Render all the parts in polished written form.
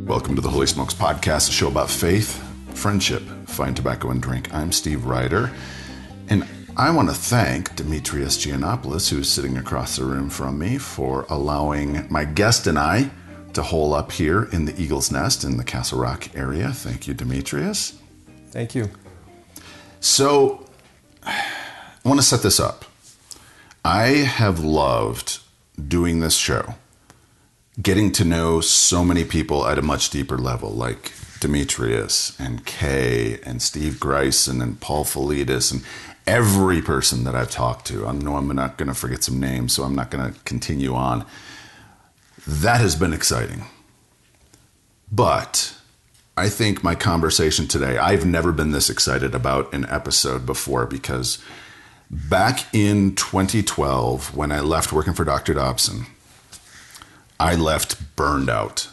Welcome to the Holy Smokes Podcast, a show about faith, friendship, fine tobacco, and drink. I'm Steve Ryder, and I want to thank Demetrius Giannopoulos, who's sitting across the room from me, for allowing my guest and I to hole up here in the Eagle's Nest in the Castle Rock area. Thank you, Demetrius. Thank you. So, I want to set this up. I have loved doing this show, getting to know so many people at a much deeper level, like Demetrius and Kay and Steve Greisen and Paul Felitis and every person that I've talked to. I know I'm not going to forget some names, so I'm not going to continue on. That has been exciting. But I think my conversation today, I've never been this excited about an episode before, because back in 2012, when I left working for Dr. Dobson, I left burned out.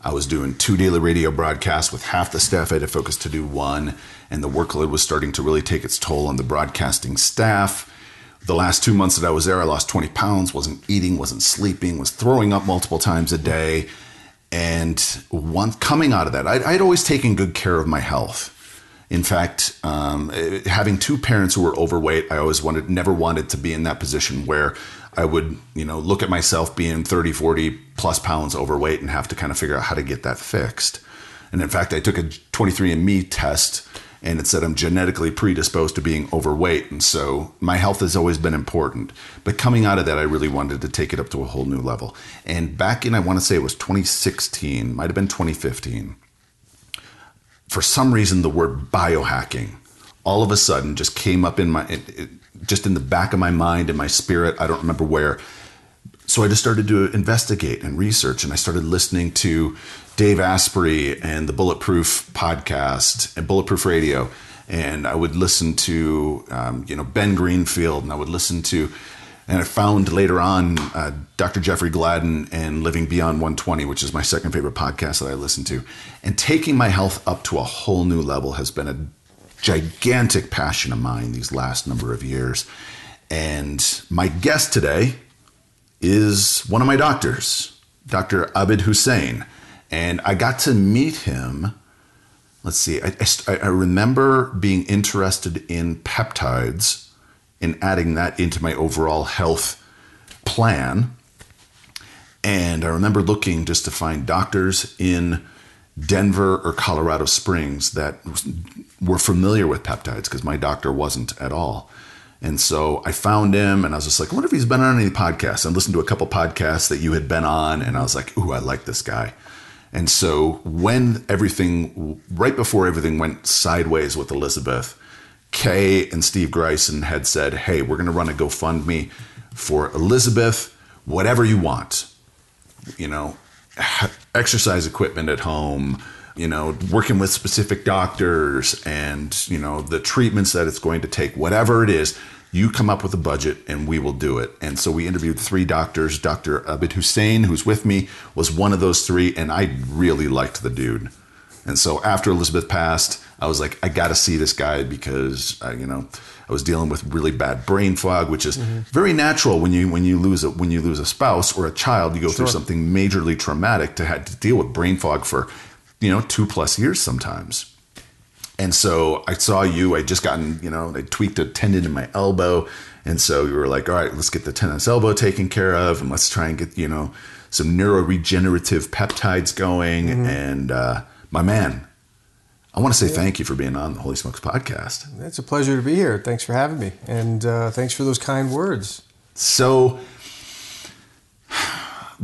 I was doing 2 daily radio broadcasts with half the staff. I had to focus to do 1, and the workload was starting to really take its toll on the broadcasting staff. The last 2 months that I was there, I lost 20 pounds, wasn't eating, wasn't sleeping, was throwing up multiple times a day. And coming out of that, I'd always taken good care of my health. In fact, having 2 parents who were overweight, I always never wanted to be in that position where I would, look at myself being 30, 40 plus pounds overweight and have to kind of figure out how to get that fixed. And in fact, I took a 23andMe test and it said I'm genetically predisposed to being overweight. And so my health has always been important. But coming out of that, I really wanted to take it up to a whole new level. And back in, I want to say it was 2016, might have been 2015. For some reason, the word biohacking all of a sudden just came up in just in the back of my mind and my spirit. I don't remember where. So I just started to investigate and research, and I started listening to Dave Asprey and the Bulletproof podcast and Bulletproof Radio. And I would listen to, Ben Greenfield, and I would listen to, and I found later on Dr. Jeffrey Gladden and Living Beyond 120, which is my second favorite podcast that I listen to. And taking my health up to a whole new level has been a gigantic passion of mine these last number of years. And my guest today is one of my doctors, Dr. Abid Husain. And I got to meet him. Let's see, I remember being interested in peptides and adding that into my overall health plan. And I remember looking just to find doctors in Denver or Colorado Springs that were familiar with peptides, because my doctor wasn't at all. And so I found him, and I was just like, I wonder if he's been on any podcasts. I listened to a couple podcasts that you had been on, and I was like, ooh, I like this guy. And so right before everything went sideways with Elizabeth, Kay and Steve Greisen had said, hey, we're going to run a GoFundMe for Elizabeth, whatever you want, exercise equipment at home, working with specific doctors and, the treatments that it's going to take, whatever it is, you come up with a budget and we will do it. And so we interviewed 3 doctors. Dr. Abid Husain, who's with me, was one of those 3, and I really liked the dude. And so after Elizabeth passed, I was like, I got to see this guy, because, I was dealing with really bad brain fog, which is very natural when you lose a spouse or a child. You go through something majorly traumatic to have to deal with brain fog for 2+ years sometimes. And so I saw you. I just gotten I tweaked a tendon in my elbow, and so you were like, all right, let's get the tendonous elbow taken care of, and let's try and get some neuroregenerative peptides going. And my man, I want to say thank you for being on the Holy Smokes Podcast. It's a pleasure to be here. Thanks for having me. And thanks for those kind words. So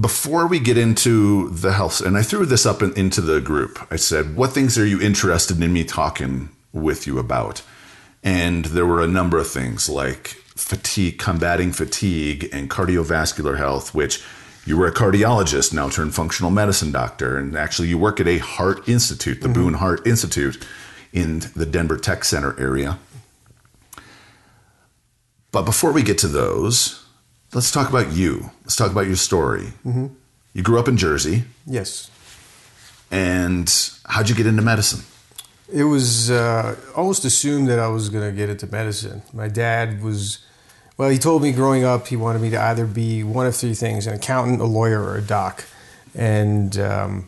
before we get into the health, and I threw this up into the group, I said, what things are you interested in me talking with you about? And there were a number of things like fatigue, combating fatigue, and cardiovascular health, which you were a cardiologist, now turned functional medicine doctor. And actually you work at a heart institute, the Boone Heart Institute in the Denver Tech Center area. But before we get to those, let's talk about you. Let's talk about your story. You grew up in Jersey. Yes. And how'd you get into medicine? It was almost assumed that I was going to get into medicine. My dad he told me growing up he wanted me to either be one of 3 things: an accountant, a lawyer, or a doc. And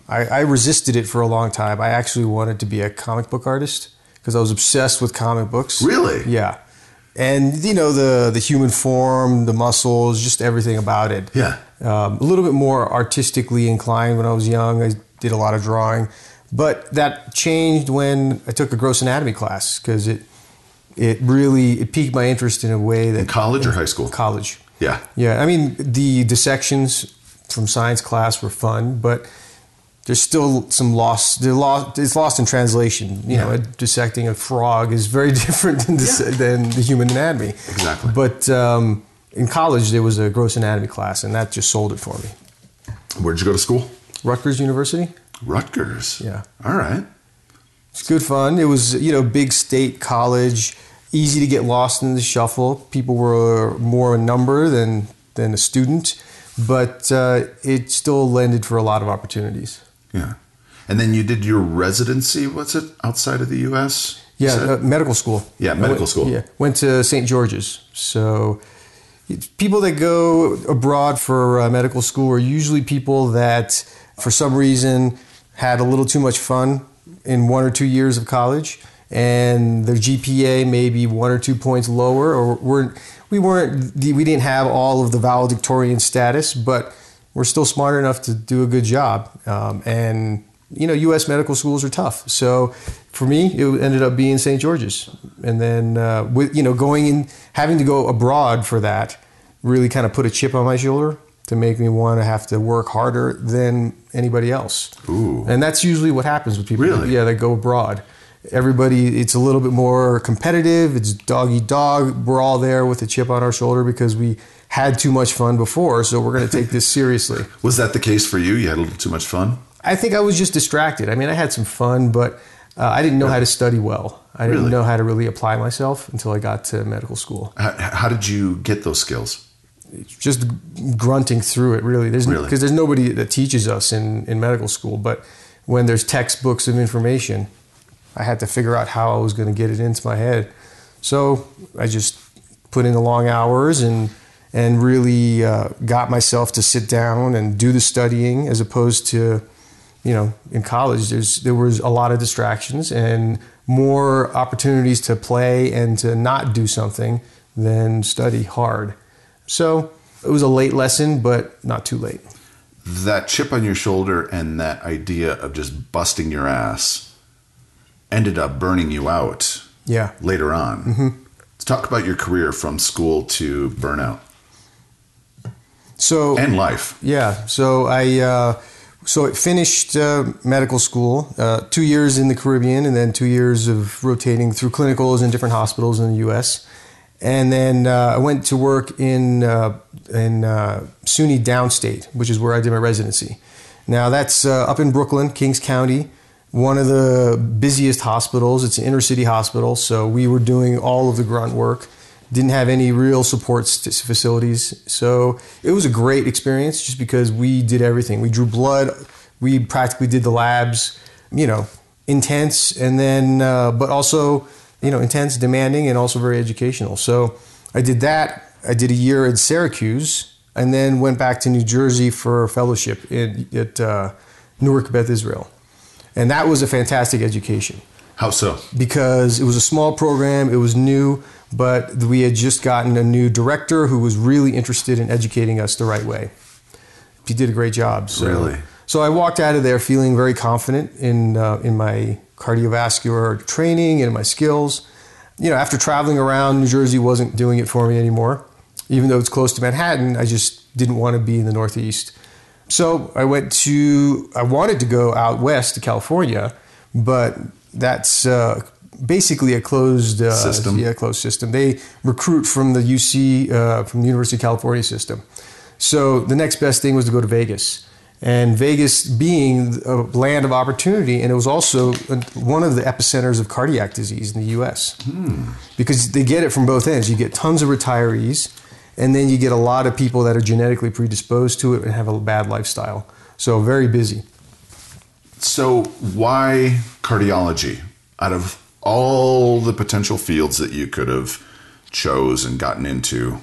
I resisted it for a long time. I actually wanted to be a comic book artist because I was obsessed with comic books. Really? Yeah. And, you know, the human form, the muscles, just everything about it. Yeah. A little bit more artistically inclined when I was young. I did a lot of drawing. But that changed when I took a gross anatomy class because it really piqued my interest in a way that... In college or high school? College. Yeah. Yeah. I mean, the dissections from science class were fun, but there's still some loss. It's lost in translation. You know, dissecting a frog is very different than the human anatomy. Exactly. But in college, there was a gross anatomy class, and that just sold it for me. Where'd you go to school? Rutgers University. Rutgers. Yeah. All right. It's good fun. It was, you know, big state college, easy to get lost in the shuffle. People were more a number than a student. But it still lended for a lot of opportunities. Yeah. And then you did your residency, what's it, outside of the U.S.? Yeah, medical school. Yeah, medical school. Yeah, went to St. George's. So people that go abroad for medical school are usually people that, for some reason, had a little too much fun in 1 or 2 years of college, and their GPA may be 1 or 2 points lower, or we didn't have all of the valedictorian status, but we're still smart enough to do a good job. And, you know, U.S. medical schools are tough. So for me, it ended up being St. George's. And then, going in, having to go abroad for that really kind of put a chip on my shoulder to make me want to have to work harder than anybody else. Ooh. And that's usually what happens with people. Really? Yeah, that go abroad. Everybody, it's a little bit more competitive. It's dog eat dog. We're all there with a chip on our shoulder because we had too much fun before, so we're going to take this seriously. Was that the case for you? You had a little too much fun? I think I was just distracted. I mean, I had some fun, but I didn't know how to study well. I didn't know how to really apply myself until I got to medical school. How did you get those skills? Just grunting through it, really. Because there's nobody that teaches us in medical school, but when there's textbooks of information, I had to figure out how I was going to get it into my head. So I just put in the long hours and really got myself to sit down and do the studying, as opposed to, you know, in college, there was a lot of distractions and more opportunities to play and to not do something than study hard. So it was a late lesson, but not too late. That chip on your shoulder and that idea of just busting your ass ended up burning you out later on. Mm-hmm. Let's talk about your career from school to burnout. And life. Yeah. So I finished medical school, 2 years in the Caribbean, and then 2 years of rotating through clinicals in different hospitals in the U.S. And then I went to work in SUNY Downstate, which is where I did my residency. Now that's up in Brooklyn, Kings County, one of the busiest hospitals. It's an inner city hospital, so we were doing all of the grunt work. Didn't have any real support facilities. So it was a great experience just because we did everything. We drew blood. We practically did the labs, you know, intense, and then, but also, you know, intense, demanding, and also very educational. So I did that. I did a year in Syracuse, and then went back to New Jersey for a fellowship at Newark, Beth Israel. And that was a fantastic education. How so? Because it was a small program, it was new, but we had just gotten a new director who was really interested in educating us the right way. He did a great job. So, really? So I walked out of there feeling very confident in my cardiovascular training and my skills. You know, after traveling around, New Jersey wasn't doing it for me anymore. Even though it's close to Manhattan, I just didn't want to be in the Northeast. So I wanted to go out west to California, but that's basically a closed system. Yeah, closed system. They recruit from the UC, from the University of California system. So the next best thing was to go to Vegas. And Vegas being a land of opportunity, and it was also one of the epicenters of cardiac disease in the U.S. Because they get it from both ends. You get tons of retirees, and then you get a lot of people that are genetically predisposed to it and have a bad lifestyle. So very busy. So why cardiology? Out of all the potential fields that you could have chose and gotten into,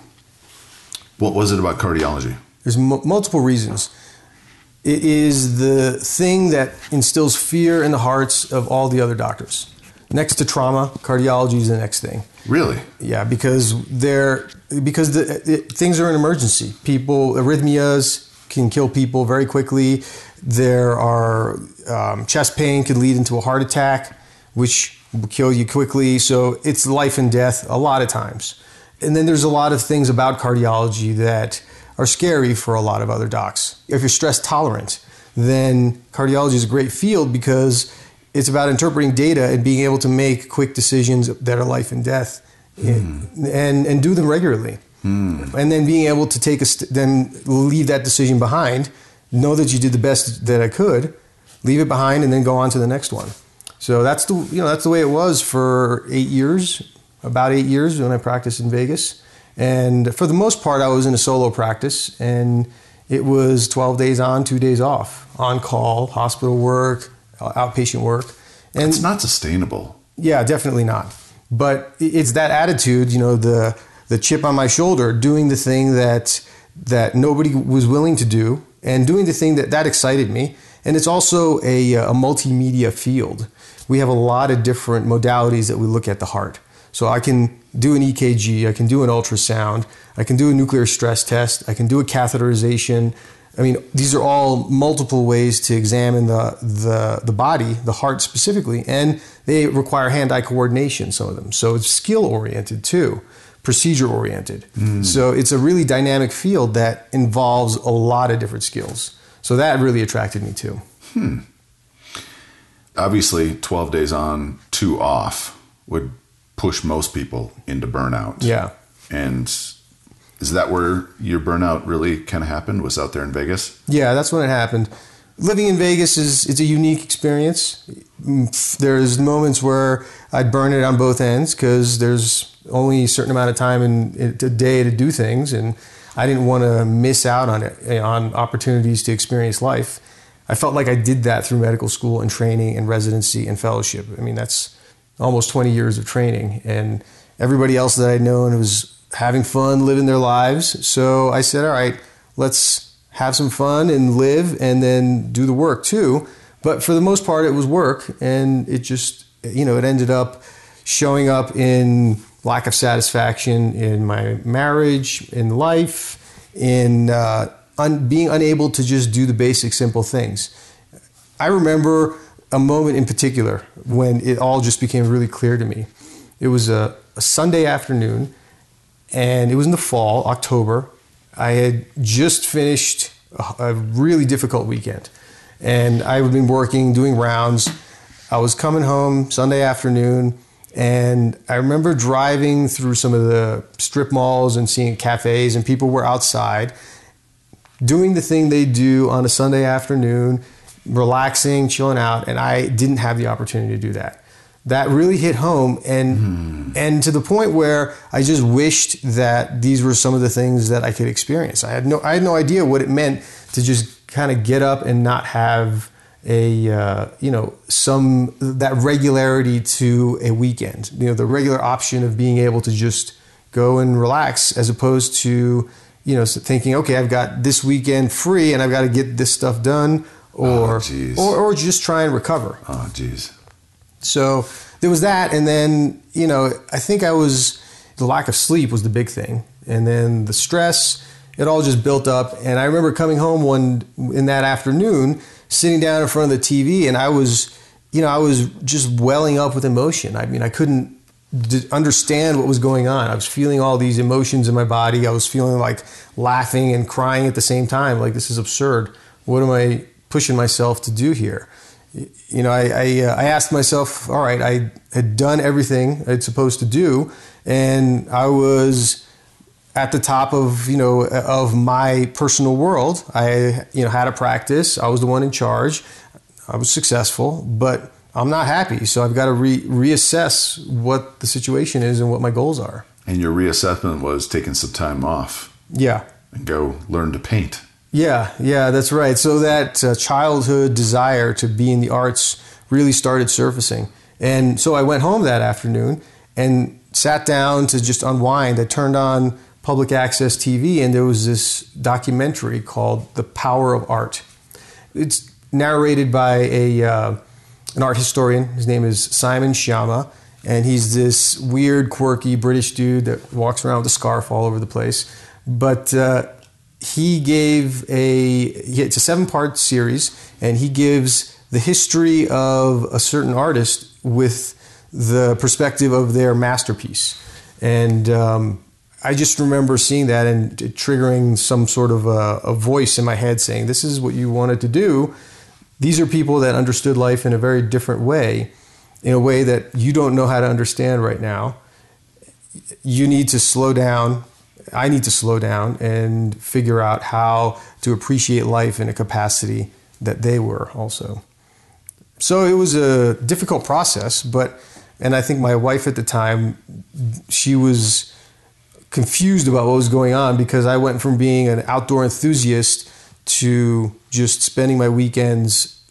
what was it about cardiology? There's multiple reasons. It is the thing that instills fear in the hearts of all the other doctors. Next to trauma, cardiology is the next thing. Really? Yeah, because things are an emergency. Arrhythmias can kill people very quickly. There are chest pain could lead into a heart attack, which will kill you quickly. So it's life and death a lot of times. And then there's a lot of things about cardiology that are scary for a lot of other docs. If you're stress tolerant, then cardiology is a great field because it's about interpreting data and being able to make quick decisions that are life and death and do them regularly. And then being able to then leave that decision behind, know that you did the best that I could, leave it behind, and then go on to the next one. So that's the way it was for 8 years, about 8 years when I practiced in Vegas. And for the most part, I was in a solo practice, and it was 12 days on, 2 days off, on call, hospital work, outpatient work. And it's not sustainable. Yeah, definitely not. But it's that attitude, the chip on my shoulder, doing the thing that nobody was willing to do, and doing the thing that excited me. And it's also a multimedia field. We have a lot of different modalities that we look at the heart. So I can do an EKG, I can do an ultrasound, I can do a nuclear stress test, I can do a catheterization. I mean, these are all multiple ways to examine the body, the heart specifically, and they require hand-eye coordination, some of them. So it's skill-oriented too, procedure-oriented. So it's a really dynamic field that involves a lot of different skills. So that really attracted me too. Obviously, 12 days on, 2 off would push most people into burnout. Yeah. And is that where your burnout really kind of happened? Was out there in Vegas? Yeah, that's when it happened. Living in Vegas it's a unique experience. There's moments where I'd burn it on both ends because there's only a certain amount of time in a day to do things, and I didn't want to miss out on opportunities to experience life. I felt like I did that through medical school and training and residency and fellowship. I mean, that's almost 20 years of training, and everybody else that I'd known was having fun, living their lives. So I said, all right, let's have some fun and live and then do the work too. But for the most part, it was work, and it just, it ended up showing up in lack of satisfaction in my marriage, in life, in being unable to just do the basic, simple things. I remember a moment in particular when it all just became really clear to me. It was a Sunday afternoon, and it was in the fall, October. I had just finished a really difficult weekend, and I had been working, doing rounds. I was coming home Sunday afternoon, and I remember driving through some of the strip malls and seeing cafes, and people were outside doing the thing they do on a Sunday afternoon, relaxing, chilling out, and I didn't have the opportunity to do that. That really hit home, and to the point where I just wished that these were some of the things that I could experience. I had no idea what it meant to just kind of get up and not have that regularity to a weekend. The regular option of being able to just go and relax, as opposed to thinking, okay, I've got this weekend free and I've got to get this stuff done, or just try and recover. Oh, geez. So there was that, and then I think the lack of sleep was the big thing, and then the stress. It all just built up, and I remember coming home in that afternoon, sitting down in front of the TV, and I was just welling up with emotion. I mean, I couldn't understand what was going on. I was feeling all these emotions in my body. I was feeling like laughing and crying at the same time. Like, this is absurd. What am I pushing myself to do here? I asked myself, all right, I had done everything I'd supposed to do, and I was at the top of my personal world. I had a practice. I was the one in charge. I was successful, but I'm not happy. So I've got to reassess what the situation is and what my goals are. And your reassessment was taking some time off. Yeah. And go learn to paint. Yeah, that's right. So that childhood desire to be in the arts really started surfacing. And so I went home that afternoon and sat down to just unwind. I turned on public access TV, and there was this documentary called The Power of Art. It's narrated by an art historian. His name is Simon Shyama, and he's this weird, quirky British dude that walks around with a scarf all over the place. But he gave it's a 7-part series, and he gives the history of a certain artist with the perspective of their masterpiece. And I just remember seeing that and triggering some sort of a voice in my head saying, this is what you wanted to do. These are people that understood life in a very different way, in a way that you don't know how to understand right now. You need to slow down. I need to slow down and figure out how to appreciate life in a capacity that they were also. So it was a difficult process, and I think my wife at the time, she was confused about what was going on because I went from being an outdoor enthusiast to just spending my weekends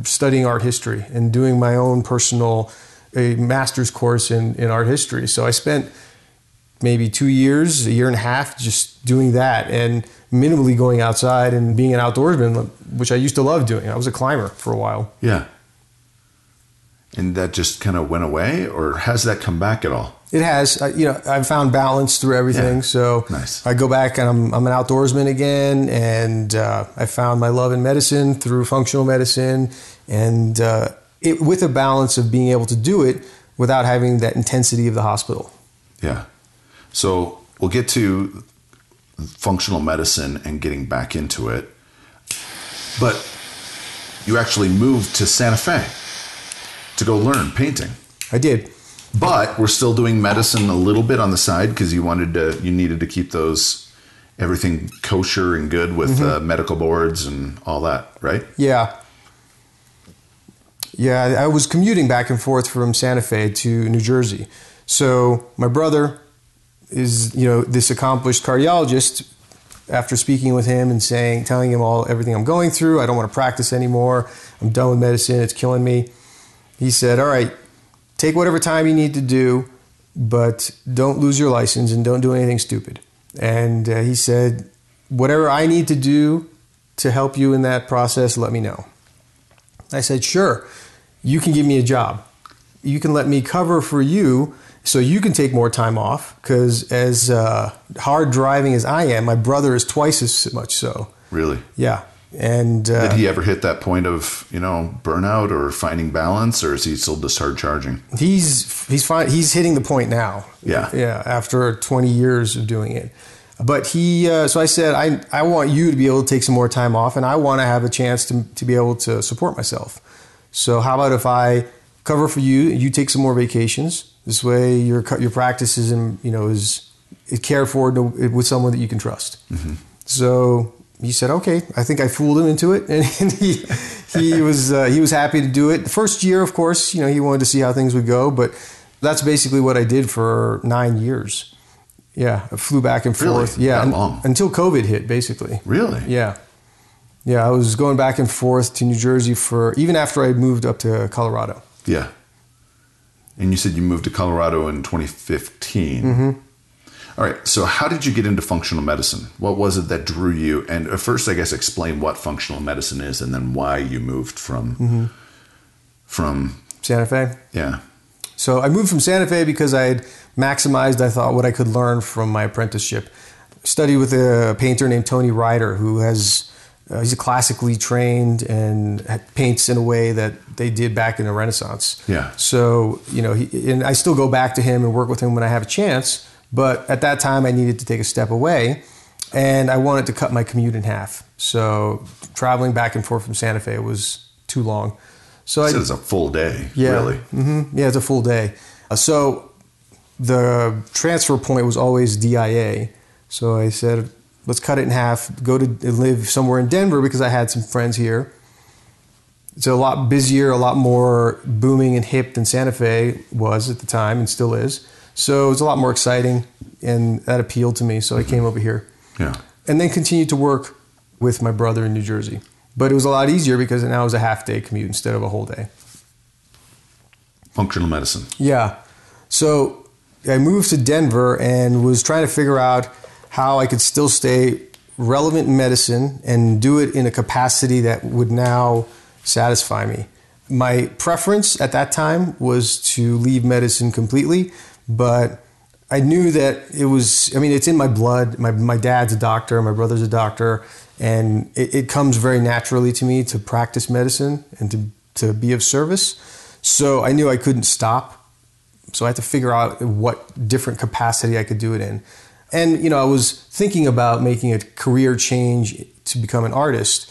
studying art history and doing my own personal master's course in art history. So I spent maybe 2 years, a year and a half, just doing that and minimally going outside and being an outdoorsman, which I used to love doing. I was a climber for a while. Yeah. And that just kind of went away, or has that come back at all? It has. I've found balance through everything. Yeah. So nice. I go back and I'm an outdoorsman again, and I found my love in medicine through functional medicine, and with a balance of being able to do it without having that intensity of the hospital. Yeah. So we'll get to functional medicine and getting back into it. But you actually moved to Santa Fe to go learn painting. I did. But we're still doing medicine a little bit on the side because you needed to keep everything kosher and good with medical boards and all that, right? Yeah. Yeah, I was commuting back and forth from Santa Fe to New Jersey. So my brother is, this accomplished cardiologist. After speaking with him and telling him everything I'm going through, I don't want to practice anymore. I'm done with medicine. It's killing me. He said, all right, take whatever time you need to do, but don't lose your license and don't do anything stupid. And he said, whatever I need to do to help you in that process, let me know. I said, sure, you can give me a job. You can let me cover for you so you can take more time off, because as hard driving as I am, my brother is twice as much so. Really? Yeah. And did he ever hit that point of burnout or finding balance, or is he still discharging? He's fine. He's hitting the point now. Yeah. After 20 years of doing it, but so I said, I want you to be able to take some more time off, and I want to have a chance to be able to support myself. So how about if I cover for you, and you take some more vacations? This way, your practice is cared for with someone that you can trust. Mm-hmm. So he said, okay. I think I fooled him into it, and he was happy to do it. The first year, of course, he wanted to see how things would go, but that's basically what I did for 9 years. Yeah, I flew back and forth. Really? Yeah, that long? Until COVID hit, basically. Really? Yeah. Yeah, I was going back and forth to New Jersey even after I moved up to Colorado. Yeah. And you said you moved to Colorado in 2015. Mm-hmm. All right. So how did you get into functional medicine? What was it that drew you? And first, I guess, explain what functional medicine is, and then why you moved from Santa Fe. Yeah. So I moved from Santa Fe because I had maximized, I thought, what I could learn from my apprenticeship. Studied with a painter named Tony Ryder, who he's classically trained and paints in a way that they did back in the Renaissance. Yeah. So, and I still go back to him and work with him when I have a chance. But at that time, I needed to take a step away, and I wanted to cut my commute in half. So traveling back and forth from Santa Fe was too long. So it's a full day, yeah, really. Mm-hmm, yeah, it's a full day. So the transfer point was always DIA. So I said, let's cut it in half, go to live somewhere in Denver because I had some friends here. It's a lot busier, a lot more booming and hip than Santa Fe was at the time and still is. So it's a lot more exciting, and that appealed to me. So I came over here. Yeah. And then continued to work with my brother in New Jersey. But it was a lot easier because now it was a half-day commute instead of a whole day. Functional medicine. Yeah. So I moved to Denver and was trying to figure out how I could still stay relevant in medicine and do it in a capacity that would now satisfy me. My preference at that time was to leave medicine completely, but I knew that it's in my blood. My dad's a doctor, my brother's a doctor, and it comes very naturally to me to practice medicine and to be of service. So I knew I couldn't stop. So I had to figure out what different capacity I could do it in. And, I was thinking about making a career change to become an artist,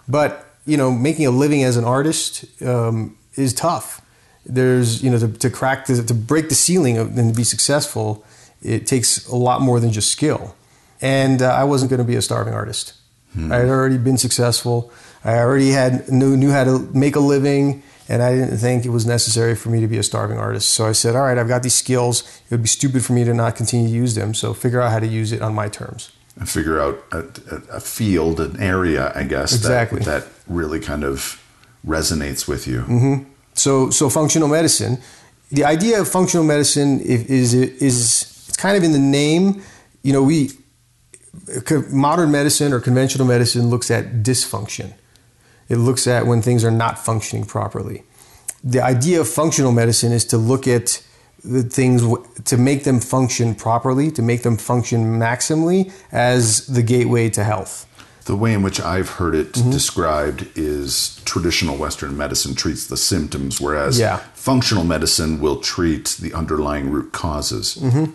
but, making a living as an artist is tough. There's, to break the ceiling and to be successful, it takes a lot more than just skill. And I wasn't going to be a starving artist. I had already been successful. I already knew how to make a living, and I didn't think it was necessary for me to be a starving artist. So I said, all right, I've got these skills. It would be stupid for me to not continue to use them. So figure out how to use it on my terms. And figure out a field, an area, I guess, exactly. that really kind of resonates with you. Mm-hmm. So functional medicine, the idea of functional medicine is it's kind of in the name. Modern medicine or conventional medicine looks at dysfunction. It looks at when things are not functioning properly. The idea of functional medicine is to look at the things to make them function properly, to make them function maximally as the gateway to health. The way in which I've heard it described is traditional Western medicine treats the symptoms, whereas functional medicine will treat the underlying root causes. Mm-hmm.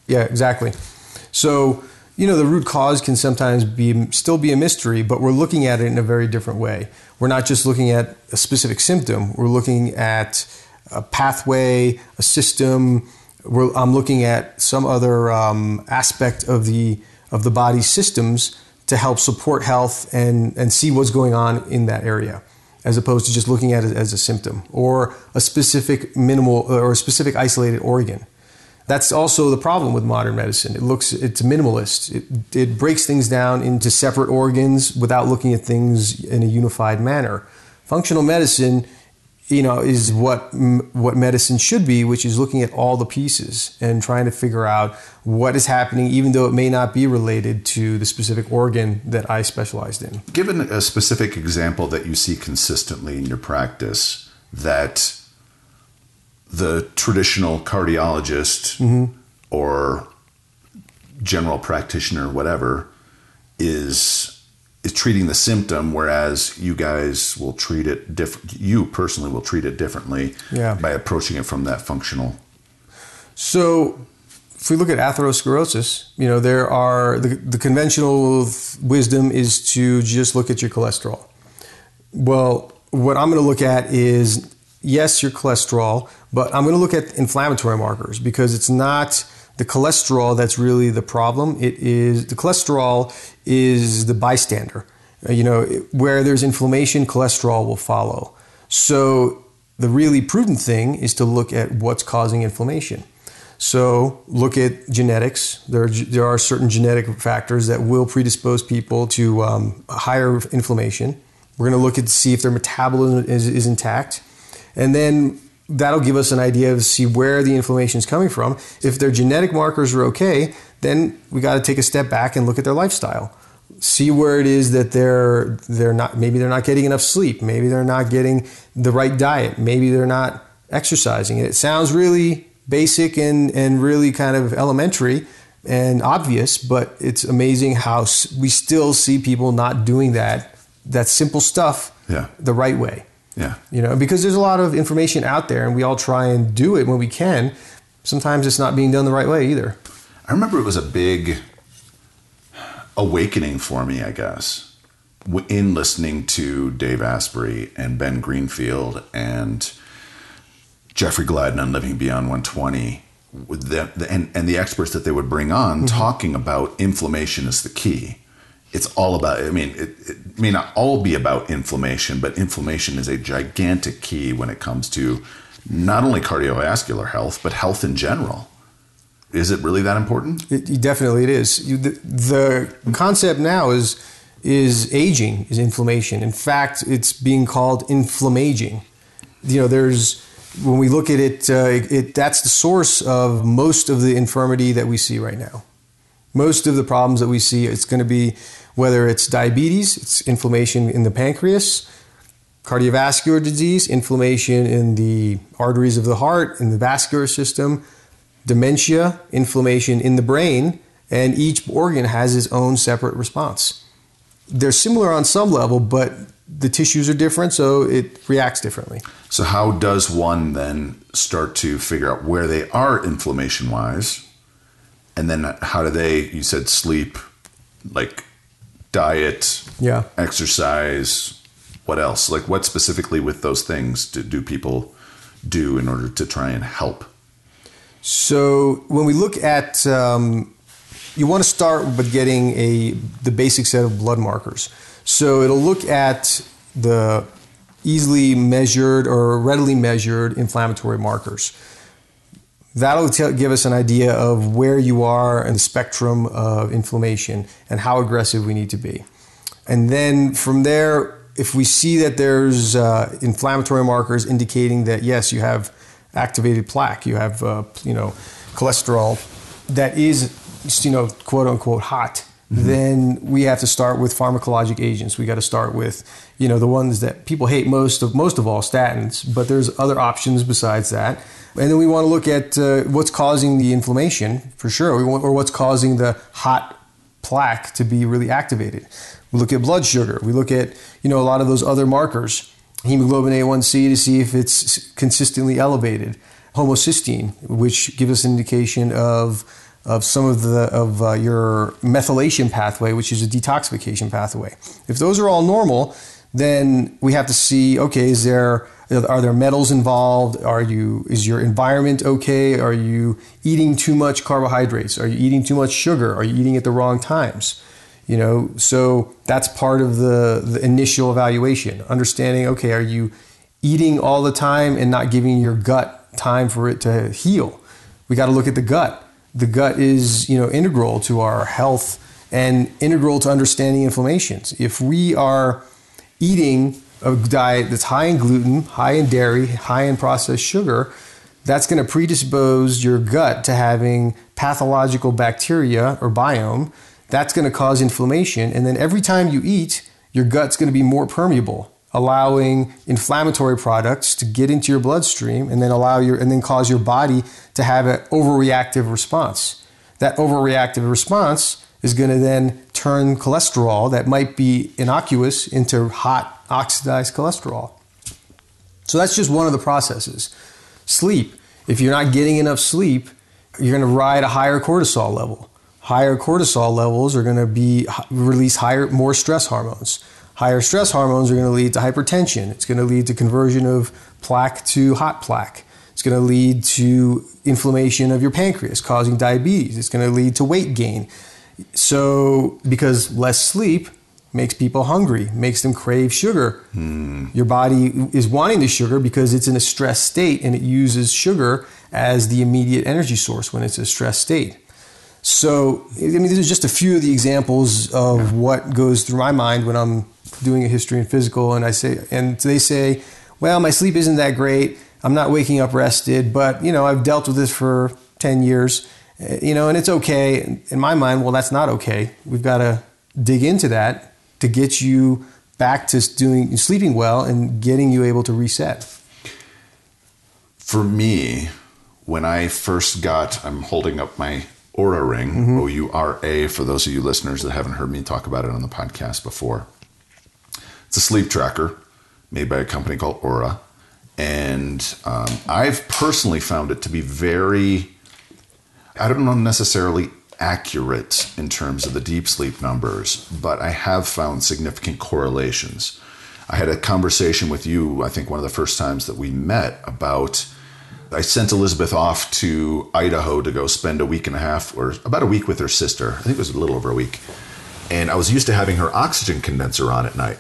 Yeah, exactly. So, the root cause can sometimes still be a mystery, but we're looking at it in a very different way. We're not just looking at a specific symptom. We're looking at a pathway, a system. I'm looking at some other aspect of the body's systems to help support health and see what's going on in that area, as opposed to just looking at it as a symptom or a specific or a specific isolated organ. That's also the problem with modern medicine. It's minimalist. It breaks things down into separate organs without looking at things in a unified manner. Functional medicine, is what medicine should be, which is looking at all the pieces and trying to figure out what is happening, even though it may not be related to the specific organ that I specialized in. Given a specific example that you see consistently in your practice that the traditional cardiologist or general practitioner, whatever, is treating the symptom, whereas you guys will treat it different. You personally will treat it differently by approaching it from that functional. So, if we look at atherosclerosis, there are the conventional wisdom is to just look at your cholesterol. Well, what I'm going to look at is yes, your cholesterol, but I'm going to look at inflammatory markers because it's not the cholesterol that's really the problem. The cholesterol is the bystander. Where there's inflammation, cholesterol will follow. So the really prudent thing is to look at what's causing inflammation. So look at genetics. There are certain genetic factors that will predispose people to higher inflammation. We're going to look at to see if their metabolism is intact. And then that'll give us an idea to see where the inflammation is coming from. If their genetic markers are okay, then we got to take a step back and look at their lifestyle. See where it is that maybe they're not getting enough sleep. Maybe they're not getting the right diet. Maybe they're not exercising. It sounds really basic and really kind of elementary and obvious, but it's amazing how we still see people not doing that simple stuff the right way. Yeah. Because there's a lot of information out there and we all try and do it when we can. Sometimes it's not being done the right way either. I remember it was a big awakening for me, I guess, in listening to Dave Asprey and Ben Greenfield and Jeffrey Gladden on Living Beyond 120 and the experts that they would bring on talking about inflammation is the key. It's all about, it may not all be about inflammation, but inflammation is a gigantic key when it comes to not only cardiovascular health, but health in general. Is it really that important? Definitely it is. The concept now is aging, is inflammation. In fact, it's being called inflammaging. When we look at it, that's the source of most of the infirmity that we see right now. Most of the problems that we see, it's going to be whether it's diabetes, it's inflammation in the pancreas, cardiovascular disease, inflammation in the arteries of the heart, in the vascular system, dementia, inflammation in the brain, and each organ has its own separate response. They're similar on some level, but the tissues are different, so it reacts differently. So how does one then start to figure out where they are inflammation-wise? And then how do they, you said sleep, like diet, exercise, what else? Like what specifically with those things do people do in order to try and help? So when we look at, you want to start with getting the basic set of blood markers. So it'll look at the easily measured or readily measured inflammatory markers. That'll give us an idea of where you are in the spectrum of inflammation and how aggressive we need to be. And then from there, if we see that there's inflammatory markers indicating that, yes, you have activated plaque, you have cholesterol that is, quote unquote hot, then we have to start with pharmacologic agents. We got to start with, the ones that people hate most of all, statins, but there's other options besides that. And then we want to look at what's causing the inflammation, for sure, or what's causing the hot plaque to be really activated. We look at blood sugar. We look at, a lot of those other markers, hemoglobin A1C to see if it's consistently elevated, homocysteine, which gives us an indication of some of your methylation pathway, which is a detoxification pathway. If those are all normal, then we have to see, okay, are there metals involved? Is your environment okay? Are you eating too much carbohydrates? Are you eating too much sugar? Are you eating at the wrong times? So that's part of the initial evaluation. Understanding, okay, are you eating all the time and not giving your gut time for it to heal? We got to look at the gut. The gut is, integral to our health and integral to understanding inflammations. If we are eating a diet that's high in gluten, high in dairy, high in processed sugar, that's going to predispose your gut to having pathological bacteria or biome. That's going to cause inflammation. And then every time you eat, your gut's going to be more permeable, allowing inflammatory products to get into your bloodstream and then cause your body to have an overreactive response. That overreactive response is going to then turn cholesterol that might be innocuous into hot oxidized cholesterol. So that's just one of the processes. Sleep. If you're not getting enough sleep, you're going to ride a higher cortisol level. Higher cortisol levels are going to release more stress hormones. Higher stress hormones are going to lead to hypertension. It's going to lead to conversion of plaque to hot plaque. It's going to lead to inflammation of your pancreas, causing diabetes. It's going to lead to weight gain. So, because less sleep makes people hungry, makes them crave sugar. Your body is wanting the sugar because it's in a stress state, and it uses sugar as the immediate energy source when it's a stress state. So, these are just a few of the examples of what goes through my mind when I'm doing a history and physical, and they say, well, my sleep isn't that great. I'm not waking up rested, but I've dealt with this for 10 years. And it's okay. In my mind, well, that's not okay. We've got to dig into that to get you back to sleeping well and getting you able to reset. For me, when I first I'm holding up my Oura ring, O-U-R-A, for those of you listeners that haven't heard me talk about it on the podcast before. It's a sleep tracker made by a company called Oura. And I've personally found it to be very, I don't know, necessarily accurate in terms of the deep sleep numbers, but I have found significant correlations. I had a conversation with you, I think one of the first times that we met, I sent Elizabeth off to Idaho to go spend a week and a half, or about a week with her sister. I think it was a little over a week. And I was used to having her oxygen condenser on at night.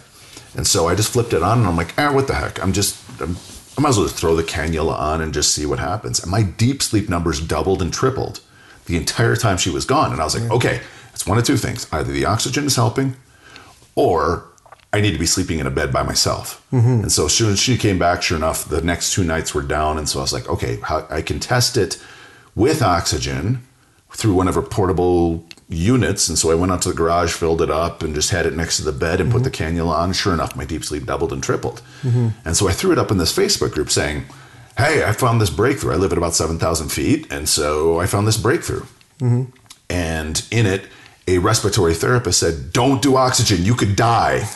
And so I just flipped it on and I'm like, what the heck? I might as well just throw the cannula on and just see what happens. And my deep sleep numbers doubled and tripled the entire time she was gone. And I was like, okay, it's one of two things. Either the oxygen is helping, or I need to be sleeping in a bed by myself. And so as soon as she came back, sure enough, the next 2 nights were down. And so I was like, okay, I can test it with oxygen through one of her portable units. And so I went out to the garage, filled it up, and just had it next to the bed and put the cannula on. Sure enough, my deep sleep doubled and tripled. And so I threw it up in this Facebook group saying, hey, I found this breakthrough. I live at about 7,000 feet. And so I found this breakthrough. And in it, a respiratory therapist said, don't do oxygen. You could die.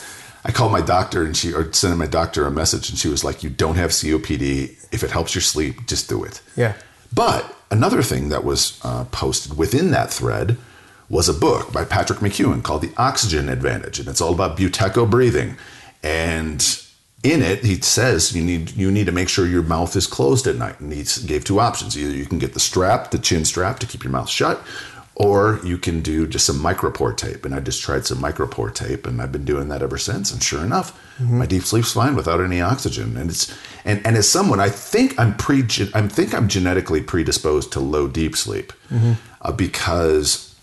I called my doctor and sent my doctor a message, and she was like, you don't have COPD. If it helps your sleep, just do it. Yeah. But another thing that was posted within that thread was a book by Patrick McEwen called The Oxygen Advantage. And it's all about buteco breathing. And in it, he says you need to make sure your mouth is closed at night. And he gave two options. Either you can get the chin strap to keep your mouth shut, or you can do just some micropore tape. And I just tried some micropore tape, and I've been doing that ever since. And sure enough, my deep sleep's fine without any oxygen. And and as someone, I think I'm genetically predisposed to low deep sleep because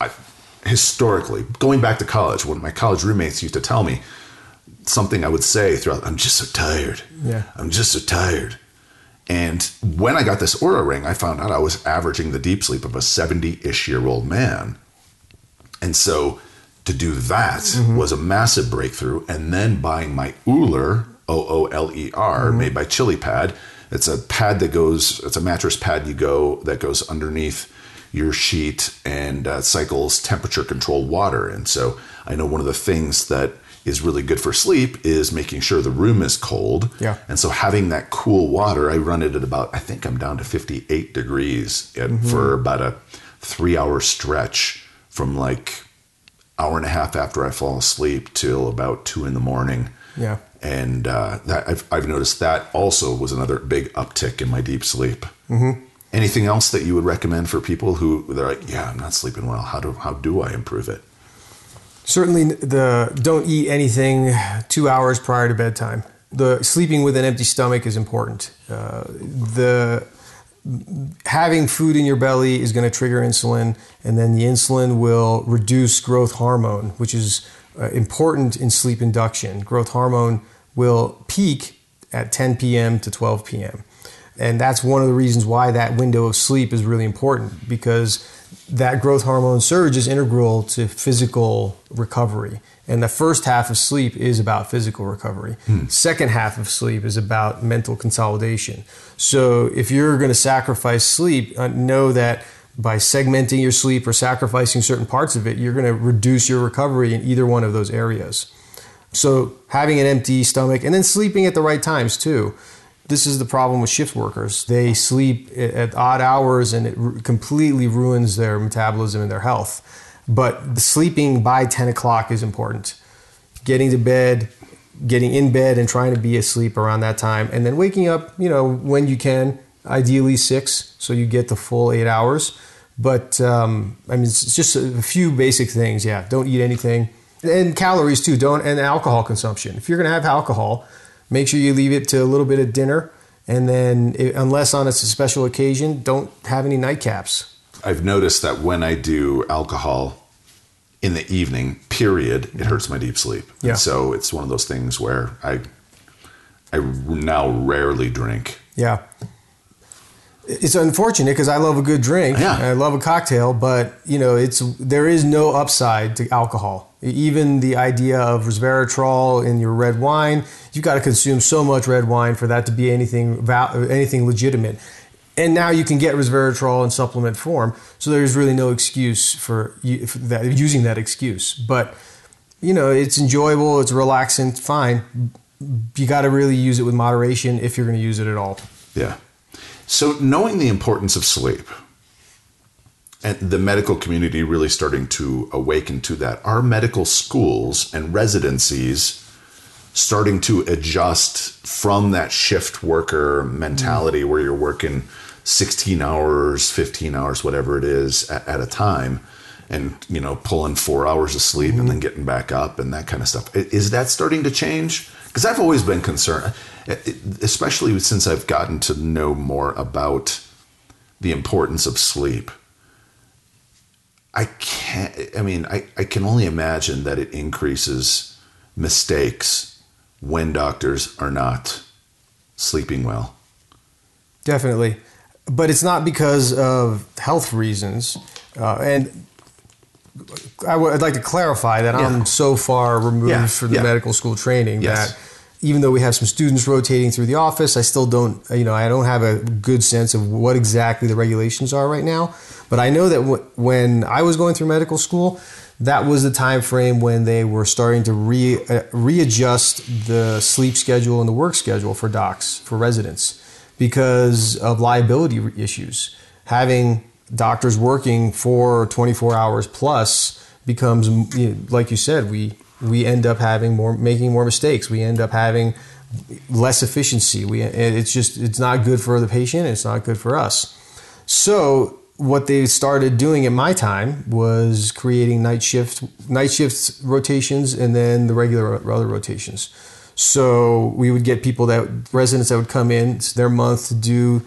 historically, going back to college, when my college roommates used to tell me something I would say throughout, I'm just so tired. Yeah. I'm just so tired. And when I got this Oura ring, I found out I was averaging the deep sleep of a 70-ish-year-old man. And so to do that was a massive breakthrough. And then buying my Ooler, OOLER, made by Chili Pad. It's a pad it's a mattress pad that goes underneath your sheet and cycles temperature-controlled water. And so I know one of the things that is really good for sleep is making sure the room is cold. Yeah. And so having that cool water, I run it at about, I think I'm down to 58 degrees for about a 3-hour stretch from like hour and a half after I fall asleep till about 2 a.m. Yeah. And that I've noticed that also was another big uptick in my deep sleep. Anything else that you would recommend for people who they're like, yeah, I'm not sleeping well. How do I improve it? Certainly, don't eat anything 2 hours prior to bedtime. The sleeping with an empty stomach is important. Having food in your belly is going to trigger insulin, and then the insulin will reduce growth hormone, which is important in sleep induction. Growth hormone will peak at 10 p.m. to 12 p.m. And that's one of the reasons why that window of sleep is really important, because that growth hormone surge is integral to physical recovery. And the first half of sleep is about physical recovery. Second half of sleep is about mental consolidation. So if you're going to sacrifice sleep, know that by segmenting your sleep or sacrificing certain parts of it, you're going to reduce your recovery in either one of those areas. So having an empty stomach and then sleeping at the right times too. This is the problem with shift workers. They sleep at odd hours and it completely ruins their metabolism and their health. But sleeping by 10 o'clock is important. Getting in bed and trying to be asleep around that time. And then waking up, when you can, ideally 6, so you get the full 8 hours. But it's just a few basic things. Yeah, don't eat anything. And calories too, and alcohol consumption. If you're gonna have alcohol, make sure you leave it to a little bit at dinner, and then unless on a special occasion, don't have any nightcaps. I've noticed that when I do alcohol in the evening, period, it hurts my deep sleep. Yeah. And so it's one of those things where I now rarely drink. Yeah. It's unfortunate because I love a good drink. Yeah. And I love a cocktail, but there is no upside to alcohol. Even the idea of resveratrol in your red wine, you've got to consume so much red wine for that to be anything legitimate. And now you can get resveratrol in supplement form, so there's really no excuse for using that excuse. But it's enjoyable, it's relaxing, fine. You got to really use it with moderation if you're going to use it at all. Yeah. So knowing the importance of sleep, and the medical community really starting to awaken to that, are medical schools and residencies starting to adjust from that shift worker mentality where you're working 16 hours, 15 hours, whatever it is at a time, and pulling 4 hours of sleep and then getting back up and that kind of stuff. Is that starting to change? Because I've always been concerned, especially since I've gotten to know more about the importance of sleep. I can only imagine that it increases mistakes when doctors are not sleeping well. Definitely. But it's not because of health reasons. And I'd like to clarify that I'm so far removed from the medical school training that even though we have some students rotating through the office, I still don't, I don't have a good sense of what exactly the regulations are right now. But I know that when I was going through medical school, that was the time frame when they were starting to readjust the sleep schedule and the work schedule for docs, for residents, because of liability issues. Having doctors working for 24 hours plus becomes, like you said, we end up making more mistakes. We end up having less efficiency. It's not good for the patient. It's not good for us. So what they started doing at my time was creating night shift rotations and then the regular other rotations. So we would get residents that would come in, it's their month to do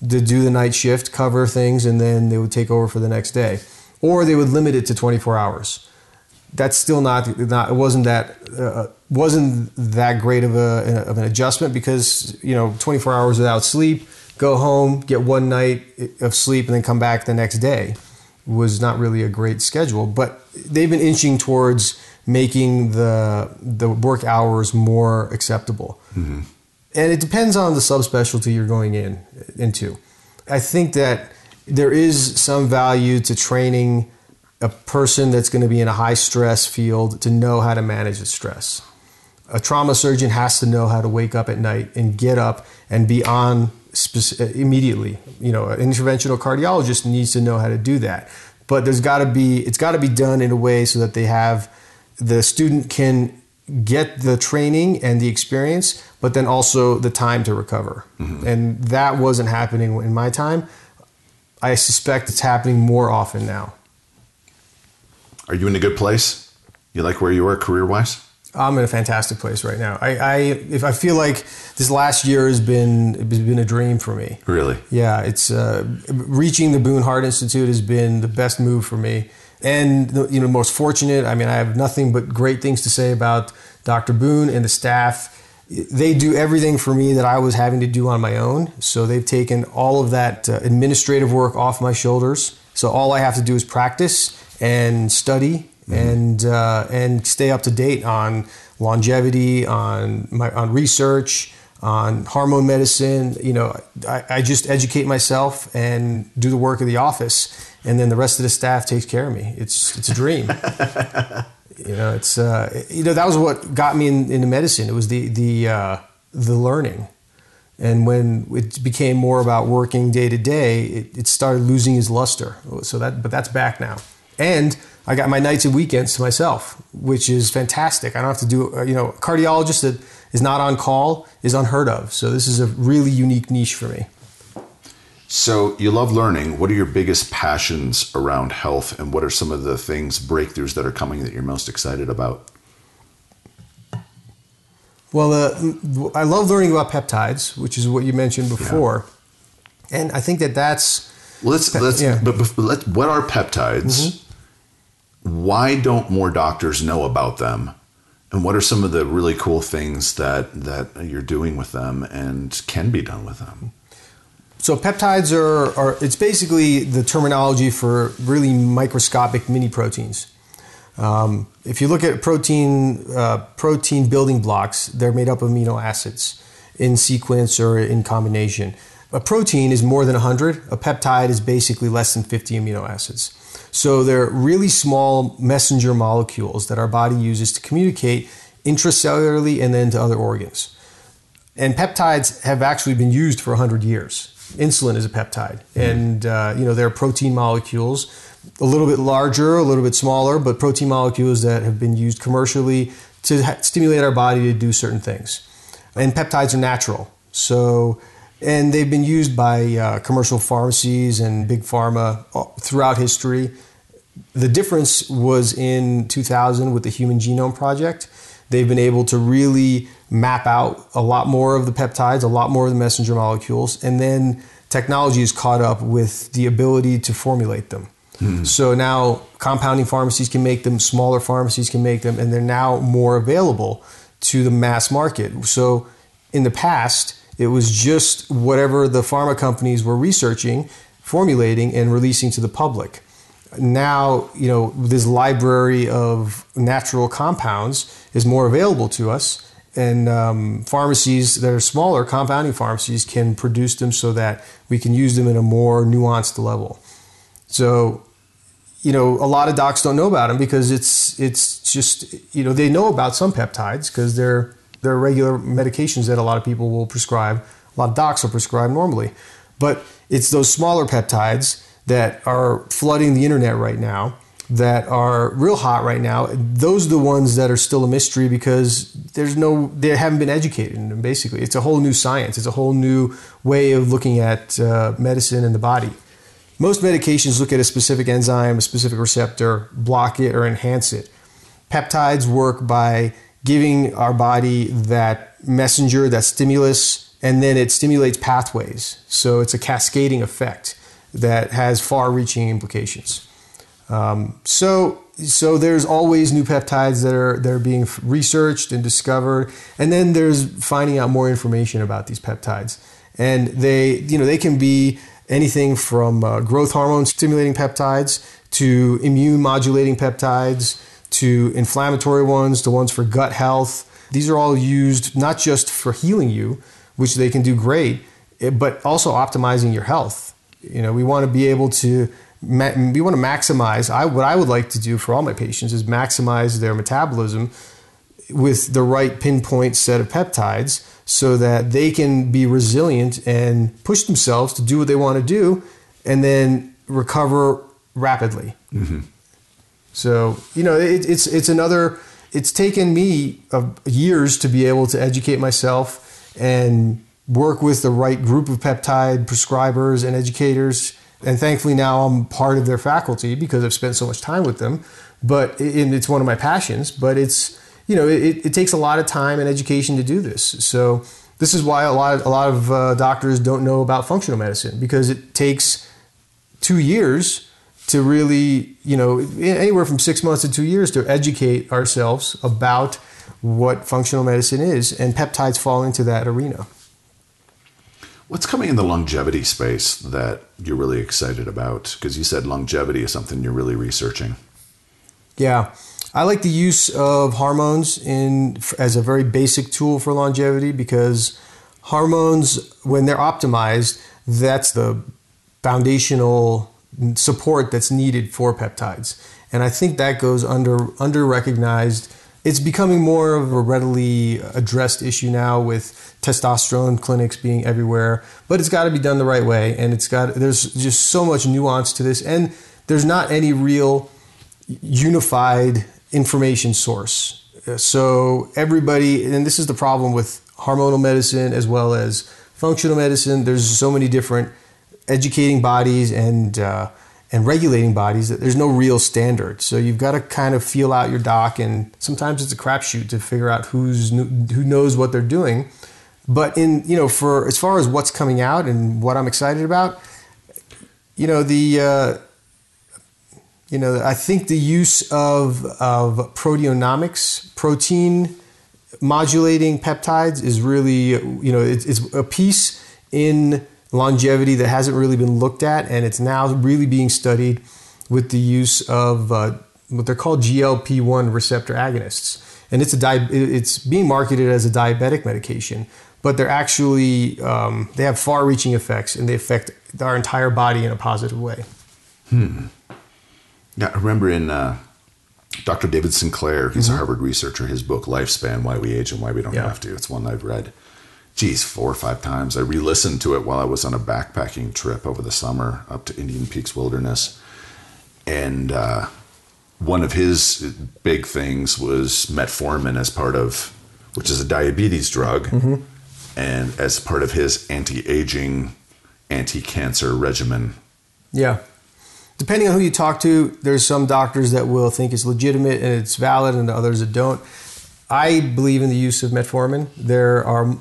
the night shift, cover things, and then they would take over for the next day. Or they would limit it to 24 hours. That's still it wasn't that great of an adjustment because 24 hours without sleep, go home, get one night of sleep, and then come back the next day was not really a great schedule. But they've been inching towards making the work hours more acceptable. Mm-hmm. And it depends on the subspecialty you're going into. I think that there is some value to training a person that's going to be in a high stress field to know how to manage the stress. A trauma surgeon has to know how to wake up at night and get up and be on immediately. An interventional cardiologist needs to know how to do that. But it's got to be done in a way so that the student can get the training and the experience, but then also the time to recover. Mm-hmm. And that wasn't happening in my time. I suspect it's happening more often now. Are you in a good place? You like where you are career-wise? I'm in a fantastic place right now. I feel like this last year has been a dream for me. Really? Yeah, it's reaching the Boone Heart Institute has been the best move for me, and most fortunate. I mean, I have nothing but great things to say about Dr. Boone and the staff. They do everything for me that I was having to do on my own. So they've taken all of that administrative work off my shoulders. So all I have to do is practice and study. Mm-hmm. and stay up to date on longevity, on research, on hormone medicine. I just educate myself and do the work of the office, and then the rest of the staff takes care of me. It's a dream. That was what got me into medicine. It was the learning, and when it became more about working day to day, it started losing its luster. But that's back now, and I got my nights and weekends to myself, which is fantastic. I don't have to do, a cardiologist that is not on call is unheard of. So this is a really unique niche for me. So you love learning. What are your biggest passions around health, and what are some of the breakthroughs that are coming that you're most excited about? Well, I love learning about peptides, which is what you mentioned before. Yeah. And I think that's... What are peptides? Mm-hmm. Why don't more doctors know about them? And what are some of the really cool things that you're doing with them and can be done with them? So peptides are it's basically the terminology for really microscopic mini proteins. If you look at protein building blocks, they're made up of amino acids in sequence or in combination. A protein is more than 100. A peptide is basically less than 50 amino acids. So they're really small messenger molecules that our body uses to communicate intracellularly and then to other organs. And peptides have actually been used for 100 years. Insulin is a peptide. And, they're protein molecules, a little bit larger, a little bit smaller, but protein molecules that have been used commercially to stimulate our body to do certain things. And peptides are natural. And they've been used by commercial pharmacies and big pharma throughout history. The difference was in 2000 with the Human Genome Project. They've been able to really map out a lot more of the peptides, a lot more of the messenger molecules, and then technology has caught up with the ability to formulate them. Mm-hmm. So now compounding pharmacies can make them, smaller pharmacies can make them, and they're now more available to the mass market. So in the past, it was just whatever the pharma companies were researching, formulating, and releasing to the public. now, this library of natural compounds is more available to us. And pharmacies that are smaller, compounding pharmacies, can produce them so that we can use them in a more nuanced level. So, a lot of docs don't know about them because it's just, they know about some peptides because they're regular medications that a lot of people will prescribe. A lot of docs will prescribe normally. But it's those smaller peptides that are flooding the internet right now, that are real hot right now. Those are the ones that are still a mystery because they haven't been educated in them, basically. It's a whole new science. It's a whole new way of looking at medicine and the body. Most medications look at a specific enzyme, a specific receptor, block it or enhance it. Peptides work by giving our body that messenger, that stimulus, and then it stimulates pathways. So it's a cascading effect that has far-reaching implications. So there's always new peptides that are being researched and discovered, and then there's finding out more information about these peptides. And they can be anything from growth hormone stimulating peptides to immune modulating peptides to inflammatory ones to ones for gut health. These are all used not just for healing you, which they can do great, but also optimizing your health. We want to be able to maximize. What I would like to do for all my patients is maximize their metabolism with the right pinpoint set of peptides so that they can be resilient and push themselves to do what they want to do and then recover rapidly. Mm-hmm. So, it's taken me years to be able to educate myself and work with the right group of peptide prescribers and educators. And thankfully now I'm part of their faculty because I've spent so much time with them. But it's one of my passions. But it takes a lot of time and education to do this. So this is why a lot of doctors don't know about functional medicine, because it takes 2 years to really, anywhere from 6 months to 2 years to educate ourselves about what functional medicine is, and peptides fall into that arena. What's coming in the longevity space that you're really excited about? Because you said longevity is something you're really researching. Yeah. I like the use of hormones as a very basic tool for longevity, because hormones, when they're optimized, that's the foundational support that's needed for peptides. And I think that goes under-recognized. It's becoming more of a readily addressed issue now with testosterone clinics being everywhere, but it's got to be done the right way. And there's just so much nuance to this. And there's not any real unified information source. So everybody, and this is the problem with hormonal medicine as well as functional medicine, there's so many different educating bodies and regulating bodies that there's no real standard. So you've got to kind of feel out your doc, and sometimes it's a crapshoot to figure out who knows what they're doing. But for as far as what's coming out and what I'm excited about, I think the use of proteomics, protein modulating peptides, is really, it's a piece in longevity that hasn't really been looked at, and it's now really being studied with the use of what they're called GLP-1 receptor agonists. And it's being marketed as a diabetic medication, but they're actually, they have far-reaching effects, and they affect our entire body in a positive way. Yeah, I remember in Dr. David Sinclair, he's a Harvard researcher, his book, Lifespan, Why We Age and Why We Don't Have to. It's one I've read, 4 or 5 times. I re-listened to it while I was on a backpacking trip over the summer up to Indian Peaks Wilderness. And one of his big things was metformin which is a diabetes drug, and as part of his anti-aging, anti-cancer regimen. Yeah. Depending on who you talk to, there's some doctors that will think it's legitimate and it's valid, and others that don't. I believe in the use of metformin.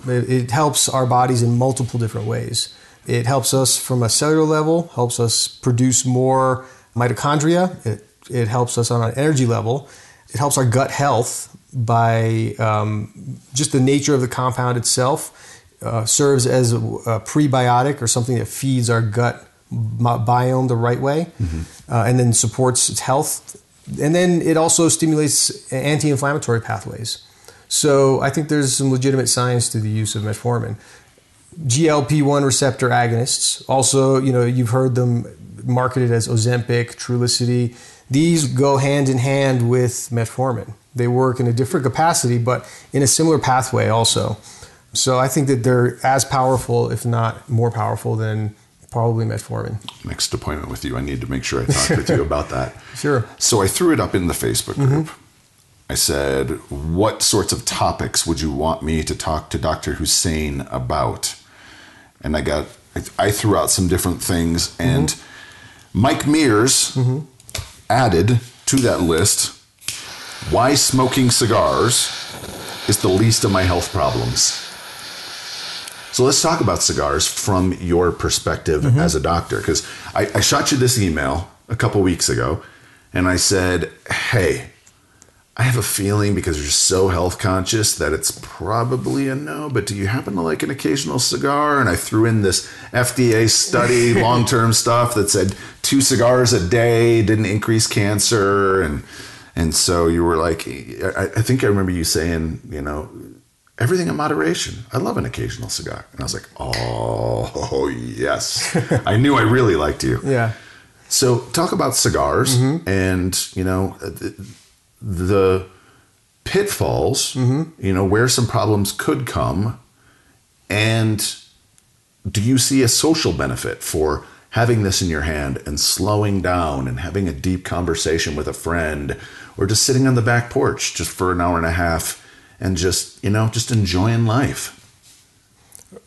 It helps our bodies in multiple different ways. It helps us from a cellular level, helps us produce more mitochondria. It helps us on an energy level. It helps our gut health by just the nature of the compound itself. Serves as a prebiotic, or something that feeds our gut biome the right way, and then supports its health. And then it also stimulates anti-inflammatory pathways. So I think there's some legitimate science to the use of metformin. GLP-1 receptor agonists, also, you've heard them marketed as Ozempic, Trulicity. These go hand in hand with metformin. They work in a different capacity, but in a similar pathway also. So I think that they're as powerful, if not more powerful, than probably metformin. Next appointment with you, I need to make sure I talk with you about that. Sure. So I threw it up in the Facebook group. I said, what sorts of topics would you want me to talk to Dr. Husain about? And I threw out some different things, and Mike Mears added to that list, why smoking cigars is the least of my health problems. So let's talk about cigars from your perspective as a doctor, because I shot you this email a couple weeks ago, and I said, hey, I have a feeling, because you're so health conscious, that it's probably a no, but do you happen to like an occasional cigar? And I threw in this FDA study, long-term stuff that said 2 cigars a day didn't increase cancer. And so you were like, I think I remember you saying, everything in moderation. I love an occasional cigar. And I was like, oh yes. I knew I really liked you. Yeah. So talk about cigars and, the pitfalls, where some problems could come. And do you see a social benefit for having this in your hand and slowing down and having a deep conversation with a friend, or just sitting on the back porch just for an hour and a half and just enjoying life?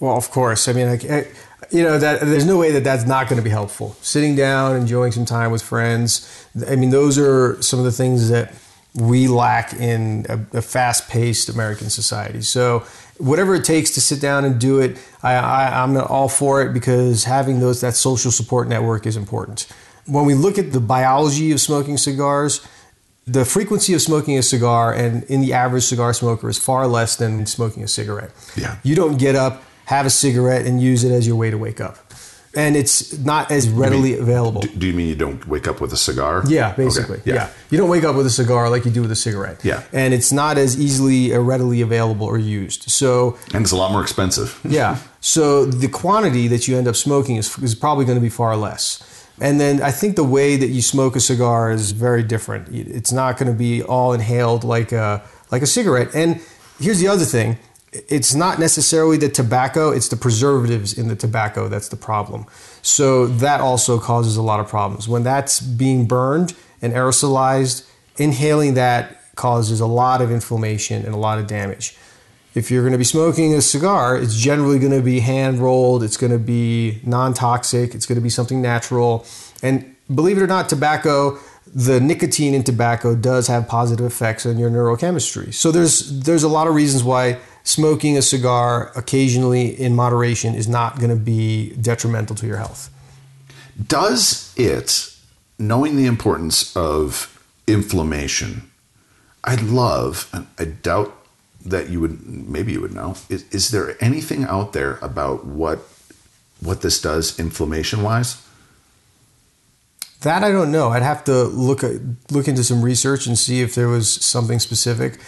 Well, of course. I mean, that there's no way that that's not going to be helpful. Sitting down, enjoying some time with friends. I mean, those are some of the things that we lack in a fast-paced American society. So whatever it takes to sit down and do it, I'm all for it, because having that social support network is important. When we look at the biology of smoking cigars, the frequency of smoking a cigar and in the average cigar smoker is far less than smoking a cigarette. Yeah. You don't get up, have a cigarette, and use it as your way to wake up. And it's not as readily available. Do you mean you don't wake up with a cigar? Yeah, basically. Okay. Yeah. You don't wake up with a cigar like you do with a cigarette. Yeah. And it's not as easily or readily available or used. And it's a lot more expensive. Yeah. So the quantity that you end up smoking is probably going to be far less. And then I think the way that you smoke a cigar is very different. It's not going to be all inhaled like a cigarette. And here's the other thing. It's not necessarily the tobacco, it's the preservatives in the tobacco that's the problem. So that also causes a lot of problems. When that's being burned and aerosolized, inhaling that causes a lot of inflammation and a lot of damage. If you're going to be smoking a cigar, it's generally going to be hand rolled, it's going to be non-toxic, it's going to be something natural. And believe it or not, tobacco, the nicotine in tobacco does have positive effects on your neurochemistry. So there's a lot of reasons why smoking a cigar occasionally in moderation is not going to be detrimental to your health. Does it, knowing the importance of inflammation, I'd love, and I doubt that maybe you would know, is there anything out there about what this does inflammation-wise? That I don't know. I'd have to look into some research and see if there was something specific.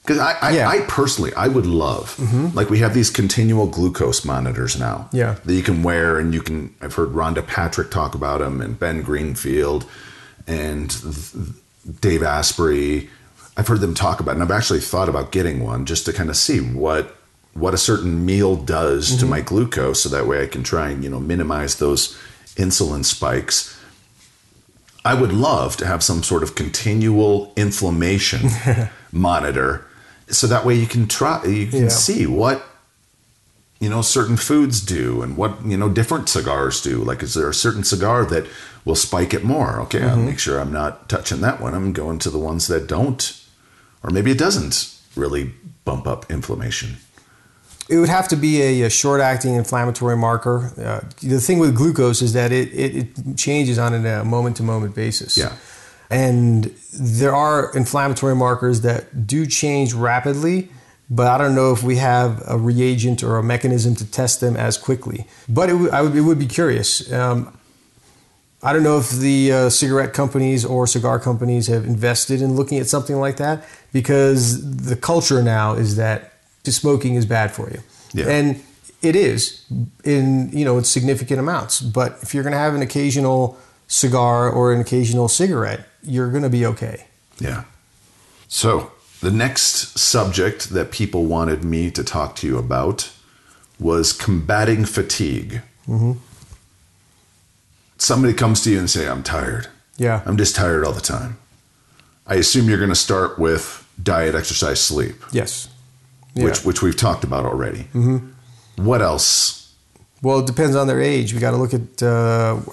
Because I personally, I would love, like we have these continual glucose monitors now that you can wear, and I've heard Rhonda Patrick talk about them, and Ben Greenfield and Dave Asprey. I've heard them talk about it, and I've actually thought about getting one just to kind of see what a certain meal does to my glucose, so that way I can try and, minimize those insulin spikes. I would love to have some sort of continual inflammation monitor, so that way you can see what, certain foods do and what, different cigars do. Like, is there a certain cigar that will spike it more? Okay, I'll make sure I'm not touching that one. I'm going to the ones that don't, or maybe it doesn't really bump up inflammation. It would have to be a short-acting inflammatory marker. The thing with glucose is that it changes on a moment-to-moment basis. Yeah. And there are inflammatory markers that do change rapidly, but I don't know if we have a reagent or a mechanism to test them as quickly. But it would be curious. I don't know if the cigarette companies or cigar companies have invested in looking at something like that, because the culture now is that smoking is bad for you. Yeah. And it is in significant amounts. But if you're going to have an occasional cigar or an occasional cigarette, you're going to be okay. Yeah. So the next subject that people wanted me to talk to you about was combating fatigue. Mm-hmm. Somebody comes to you and say, I'm tired. Yeah. I'm just tired all the time. I assume you're going to start with diet, exercise, sleep. Yes. Yeah. Which we've talked about already. Mm-hmm. What else? Well, it depends on their age. We got to look at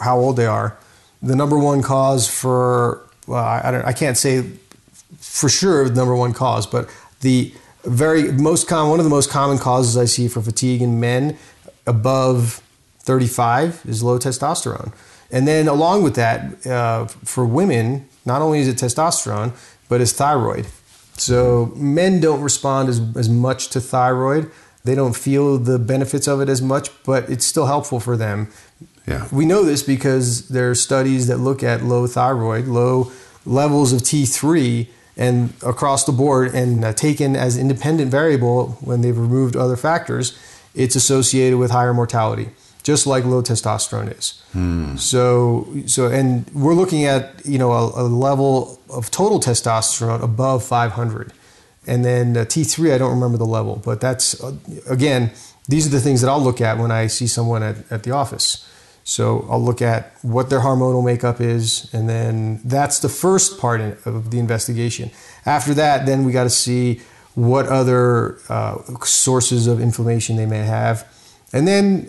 how old they are. The number one cause for, I can't say for sure the number one cause, but one of the most common causes I see for fatigue in men above 35 is low testosterone. And then along with that, for women, not only is it testosterone, but it's thyroid. So men don't respond as much to thyroid. They don't feel the benefits of it as much, but it's still helpful for them. Yeah. We know this because there are studies that look at low thyroid, low levels of T3, and across the board, and taken as independent variable when they've removed other factors, it's associated with higher mortality, just like low testosterone is. So and we're looking at a level of total testosterone above 500. And then T3, I don't remember the level, but that's, again, these are the things that I'll look at when I see someone at the office. So I'll look at what their hormonal makeup is, and then that's the first part of the investigation. After that, then we got to see what other sources of inflammation they may have. And then,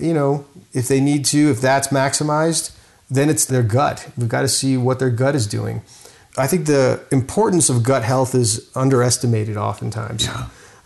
if they need to, if that's maximized, then it's their gut. We've got to see what their gut is doing. I think the importance of gut health is underestimated oftentimes,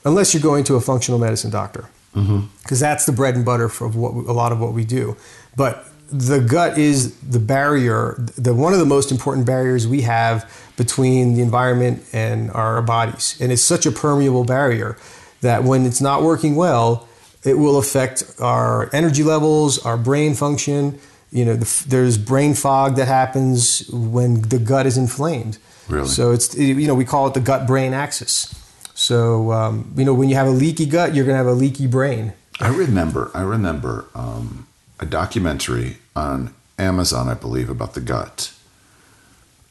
unless you're going to a functional medicine doctor, because that's the bread and butter for a lot of what we do. But the gut is the barrier, one of the most important barriers we have between the environment and our bodies. And it's such a permeable barrier that when it's not working well, it will affect our energy levels, our brain function. There's brain fog that happens when the gut is inflamed. Really? So we call it the gut-brain axis. So, when you have a leaky gut, you're going to have a leaky brain. I remember a documentary on Amazon, I believe, about the gut.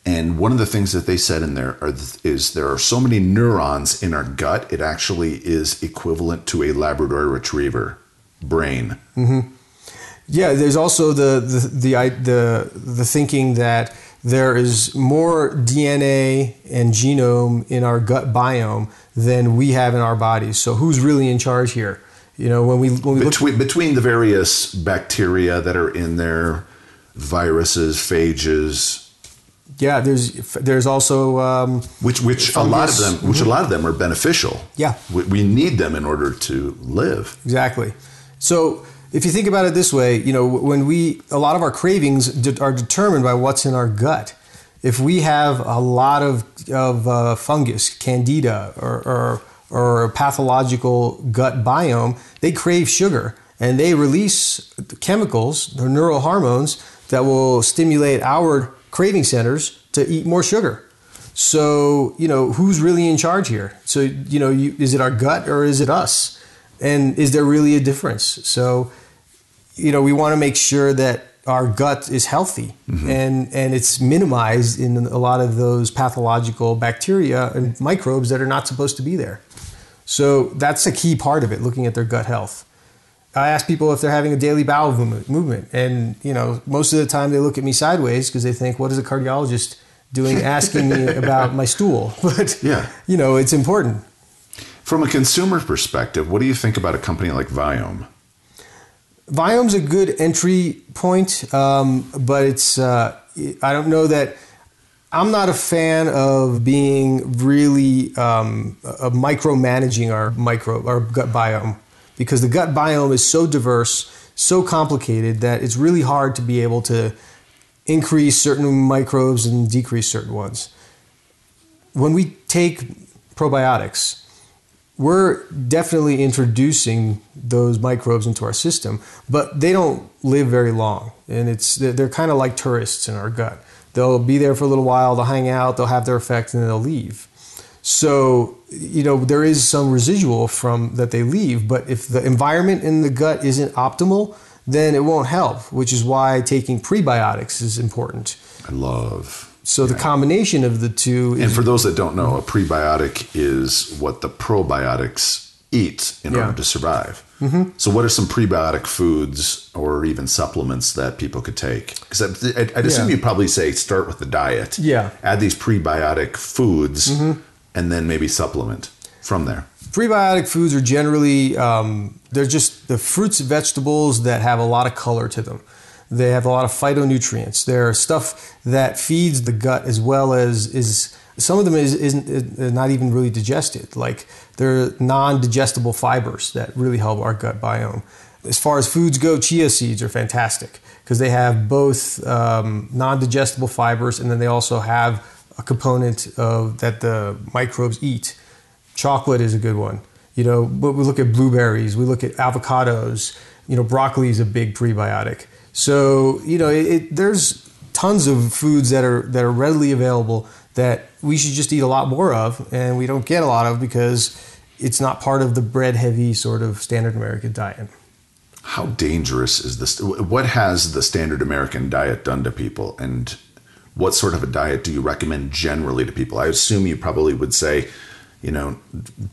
And one of the things that they said in there is there are so many neurons in our gut, it actually is equivalent to a Labrador Retriever brain. Mm-hmm. Yeah, there's also the thinking that there is more DNA and genome in our gut biome than we have in our bodies. So who's really in charge here? When we between the various bacteria that are in there, viruses, phages. Yeah, there's also which a lot of them are beneficial. Yeah, we need them in order to live. Exactly. So if you think about it this way, when a lot of our cravings are determined by what's in our gut. If we have a lot of fungus, candida, or a pathological gut biome, they crave sugar and they release chemicals or neurohormones that will stimulate our craving centers to eat more sugar. So, who's really in charge here? So, is it our gut or is it us? And is there really a difference? So, we want to make sure that our gut is healthy and it's minimized in a lot of those pathological bacteria and microbes that are not supposed to be there. So that's a key part of it, looking at their gut health. I ask people if they're having a daily bowel movement, and most of the time they look at me sideways because they think, "What is a cardiologist doing asking me about my stool?" But it's important. From a consumer perspective, what do you think about a company like Viome? Viome's a good entry point, but it's I don't know that. I'm not a fan of being really micromanaging our gut biome, because the gut biome is so diverse, so complicated that it's really hard to be able to increase certain microbes and decrease certain ones. When we take probiotics, we're definitely introducing those microbes into our system, but they don't live very long. And they're kind of like tourists in our gut. They'll be there for a little while, they'll hang out, they'll have their effect, and then they'll leave. So, there is some residual from that they leave, but if the environment in the gut isn't optimal, then it won't help, which is why taking prebiotics is important. So the combination of the two is... And for those that don't know, a prebiotic is what the probiotics eat in order to survive. Mm-hmm. So what are some prebiotic foods or even supplements that people could take? Because I'd assume you'd probably say start with the diet. Yeah. Add these prebiotic foods and then maybe supplement from there. Prebiotic foods are generally, they're just the fruits and vegetables that have a lot of color to them. They have a lot of phytonutrients. They're stuff that feeds the gut as well as some of them isn't not even really digested. Like they're non-digestible fibers that really help our gut biome. As far as foods go, chia seeds are fantastic because they have both non-digestible fibers and then they also have a component that the microbes eat. Chocolate is a good one. But we look at blueberries, we look at avocados. Broccoli is a big prebiotic. So, there's tons of foods that are readily available that we should just eat a lot more of, and we don't get a lot of because it's not part of the bread-heavy sort of standard American diet. How dangerous is this? What has the standard American diet done to people, and what sort of a diet do you recommend generally to people? I assume you probably would say,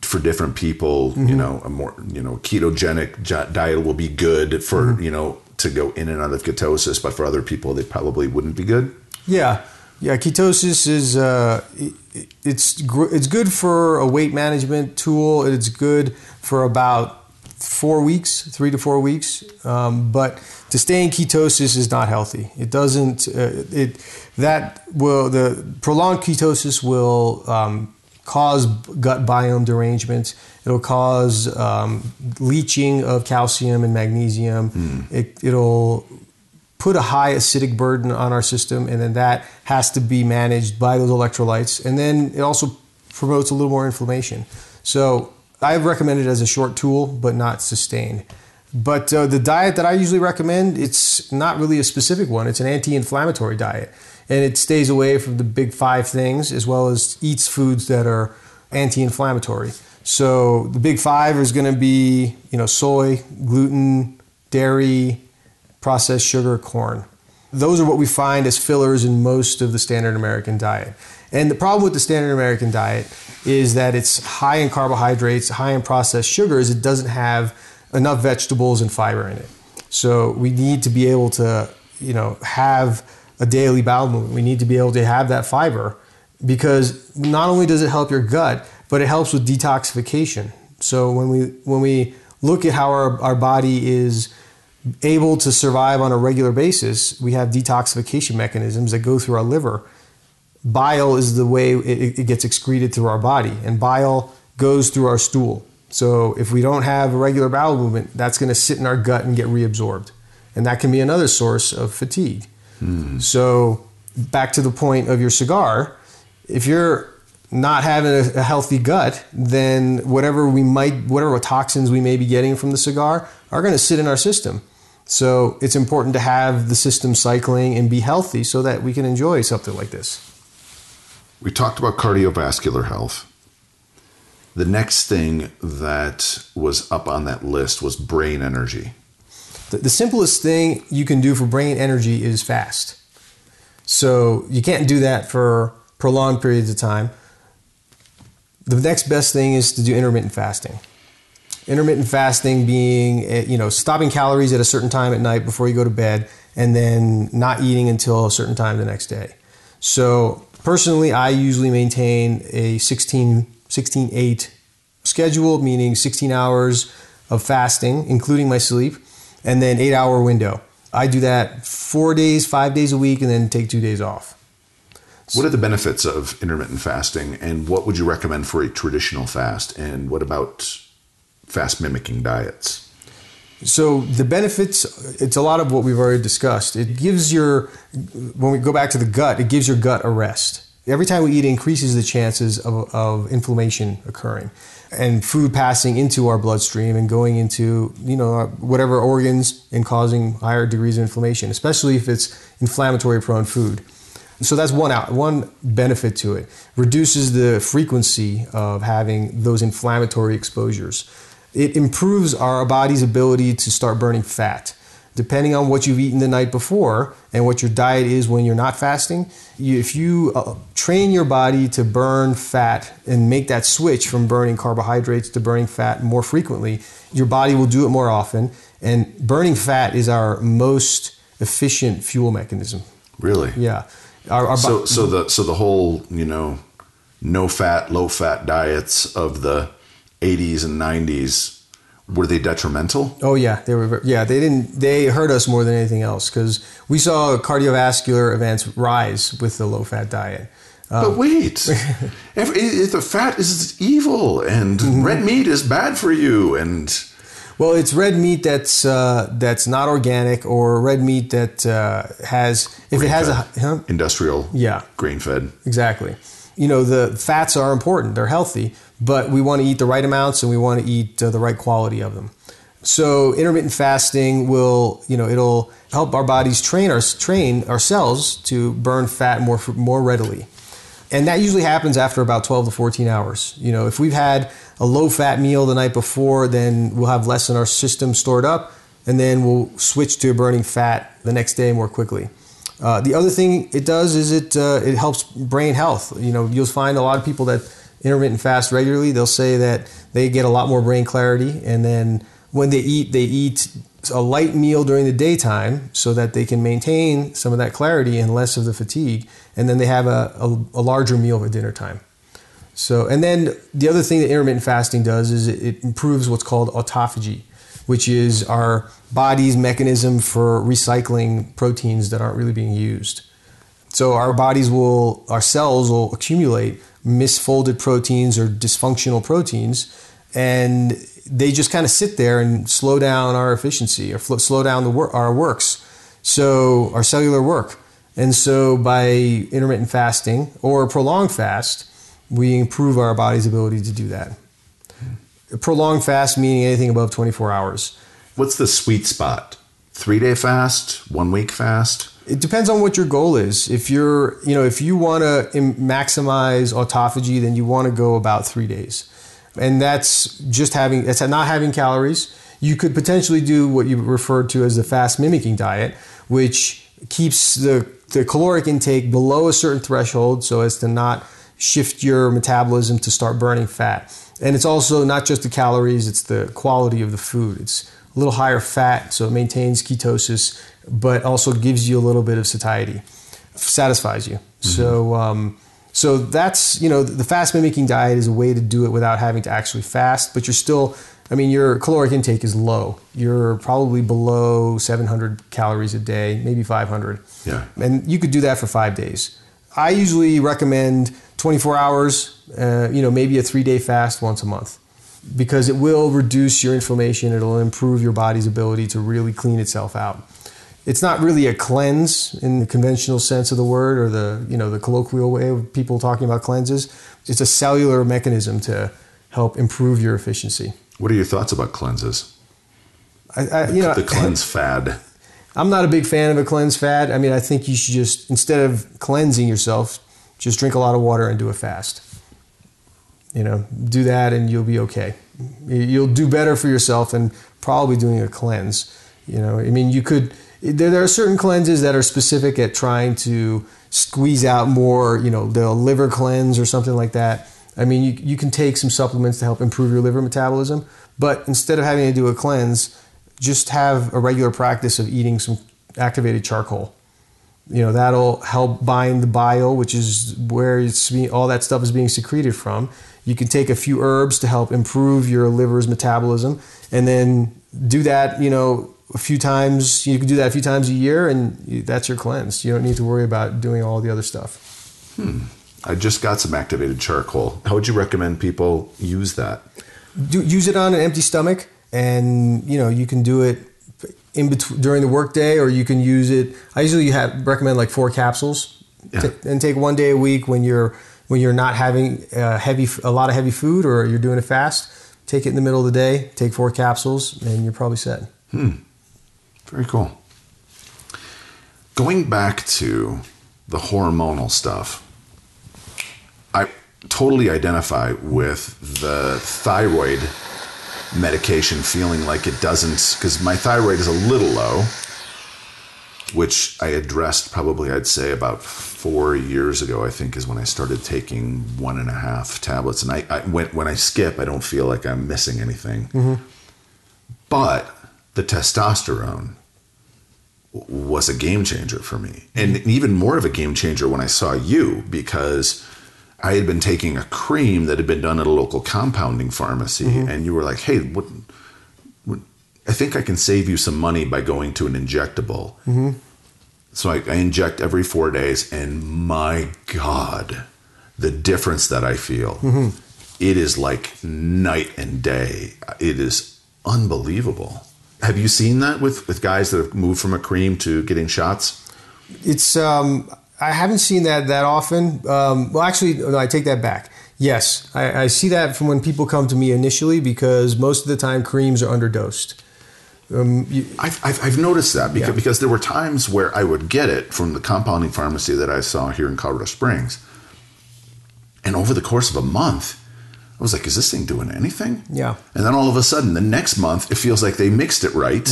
for different people, a more, ketogenic diet will be good for, to go in and out of ketosis, but for other people, they probably wouldn't be good. Yeah. Ketosis is, it's good for a weight management tool. It's good for about 4 weeks, 3 to 4 weeks. But to stay in ketosis is not healthy. It doesn't, the prolonged ketosis will, cause gut biome derangement. It'll cause leaching of calcium and magnesium. It'll put a high acidic burden on our system, and then that has to be managed by those electrolytes. And then it also promotes a little more inflammation. So I've recommended it as a short tool, but not sustained. But the diet that I usually recommend, it's not really a specific one. It's an anti-inflammatory diet. And it stays away from the big 5 things as well as eats foods that are anti-inflammatory. So the big 5 is going to be, soy, gluten, dairy, processed sugar, corn. Those are what we find as fillers in most of the standard American diet. And the problem with the standard American diet is that it's high in carbohydrates, high in processed sugars. It doesn't have enough vegetables and fiber in it. So we need to be able to, have a daily bowel movement. We need to be able to have that fiber because not only does it help your gut, but it helps with detoxification. So when we look at how our body is able to survive on a regular basis, we have detoxification mechanisms that go through our liver. Bile is the way it gets excreted through our body, and bile goes through our stool. So if we don't have a regular bowel movement, that's going to sit in our gut and get reabsorbed. And that can be another source of fatigue. So back to the point of your cigar, if you're not having a healthy gut, then whatever toxins we may be getting from the cigar are going to sit in our system. So it's important to have the system cycling and be healthy so that we can enjoy something like this. We talked about cardiovascular health. The next thing that was up on that list was brain energy. The simplest thing you can do for brain energy is fast. So you can't do that for prolonged periods of time. The next best thing is to do intermittent fasting. Intermittent fasting being, stopping calories at a certain time at night before you go to bed and then not eating until a certain time the next day. So personally, I usually maintain a 16-8 schedule, meaning 16 hours of fasting, including my sleep, and then 8-hour window. I do that 4 days, 5 days a week, and then take 2 days off. What are the benefits of intermittent fasting, and what would you recommend for a traditional fast? And what about fast mimicking diets? So the benefits, it's a lot of what we've already discussed. It gives when we go back to the gut, it gives your gut a rest. Every time we eat, it increases the chances of inflammation occurring. and food passing into our bloodstream and going into, whatever organs and causing higher degrees of inflammation, especially if it's inflammatory prone food. So that's one benefit to it. Reduces the frequency of having those inflammatory exposures. It improves our body's ability to start burning fat. Depending on what you've eaten the night before and what your diet is when you're not fasting, if you train your body to burn fat and make that switch from burning carbohydrates to burning fat more frequently, your body will do it more often. And burning fat is our most efficient fuel mechanism. Really? Yeah. So the whole, no fat, low fat diets of the 80s and 90s, were they detrimental? Oh yeah, they were. Yeah, they hurt us more than anything else because we saw cardiovascular events rise with the low fat diet. But wait, if the fat is evil and red meat is bad for you, and well, it's red meat that's not organic, or red meat that has industrial, grain fed. Exactly. The fats are important; they're healthy, but we want to eat the right amounts and we want to eat the right quality of them. So intermittent fasting will, it'll help our bodies train our cells to burn fat more readily. And that usually happens after about 12 to 14 hours. If we've had a low-fat meal the night before, then we'll have less in our system stored up, and then we'll switch to burning fat the next day more quickly. The other thing it does is it helps brain health. You'll find a lot of people that intermittent fast regularly, they'll say that they get a lot more brain clarity, and then when they eat a light meal during the daytime so that they can maintain some of that clarity and less of the fatigue, and then they have a larger meal at dinner time. So, and then the other thing that intermittent fasting does is it improves what's called autophagy, which is our body's mechanism for recycling proteins that aren't really being used. So our cells will accumulate misfolded proteins or dysfunctional proteins, and they just kind of sit there and slow down our efficiency or slow down our works, so our cellular work. And so by intermittent fasting or a prolonged fast, we improve our body's ability to do that. A prolonged fast meaning anything above 24 hours. What's the sweet spot? 3-day fast? 1 week fast? It depends on what your goal is. If you want to maximize autophagy, then you want to go about 3 days. And that's not having calories. You could potentially do what you referred to as the fast mimicking diet, which keeps the caloric intake below a certain threshold so as to not shift your metabolism to start burning fat. And it's also not just the calories, it's the quality of the food. It's a little higher fat, so it maintains ketosis, but also gives you a little bit of satiety, satisfies you. Mm-hmm. So that's, the fast mimicking diet is a way to do it without having to actually fast, but you're still, your caloric intake is low. You're probably below 700 calories a day, maybe 500. Yeah. And you could do that for 5 days. I usually recommend 24 hours, maybe a 3-day fast once a month, because it will reduce your inflammation. It'll improve your body's ability to really clean itself out. It's not really a cleanse in the conventional sense of the word, or the colloquial way of people talking about cleanses. It's a cellular mechanism to help improve your efficiency. What are your thoughts about cleanses? The cleanse fad. I'm not a big fan of a cleanse fad. I think you should just, instead of cleansing yourself, just drink a lot of water and do a fast. Do that and you'll be okay. You'll do better for yourself than probably doing a cleanse. There are certain cleanses that are specific at trying to squeeze out more, the liver cleanse or something like that. You can take some supplements to help improve your liver metabolism, but instead of having to do a cleanse, just have a regular practice of eating some activated charcoal. That'll help bind the bile, which is where all that stuff is being secreted from. You can take a few herbs to help improve your liver's metabolism, and then do that, a few times. You can do that a few times a year, and that's your cleanse. You don't need to worry about doing all the other stuff. I just got some activated charcoal. How would you recommend people use that? Use it on an empty stomach, and you can do it in between during the workday, or you can use it. I usually recommend like 4 capsules, and take 1 day a week when you're when you're not having a lot of heavy food or you're doing a fast, take it in the middle of the day, take 4 capsules, and you're probably set. Very cool. Going back to the hormonal stuff, I totally identify with the thyroid medication feeling like it doesn't, because my thyroid is a little low, which I addressed probably, I'd say about 4 years ago, I think is when I started taking 1.5 tablets. And when I skip, I don't feel like I'm missing anything. But the testosterone was a game changer for me. And even more of a game changer when I saw you, because I had been taking a cream that had been done at a local compounding pharmacy. And you were like, hey, what, I think I can save you some money by going to an injectable. So I inject every 4 days, and my God, the difference that I feel, it is like night and day. It is unbelievable. Have you seen that with guys that have moved from a cream to getting shots? It's I haven't seen that often. Well, actually, no, I take that back. Yes, I see that from when people come to me initially, because most of the time creams are underdosed. I've noticed that because there were times where I would get it from the compounding pharmacy that I saw here in Colorado Springs. And over the course of a month, I was like, is this thing doing anything? Yeah. And then all of a sudden, the next month, it feels like they mixed it right.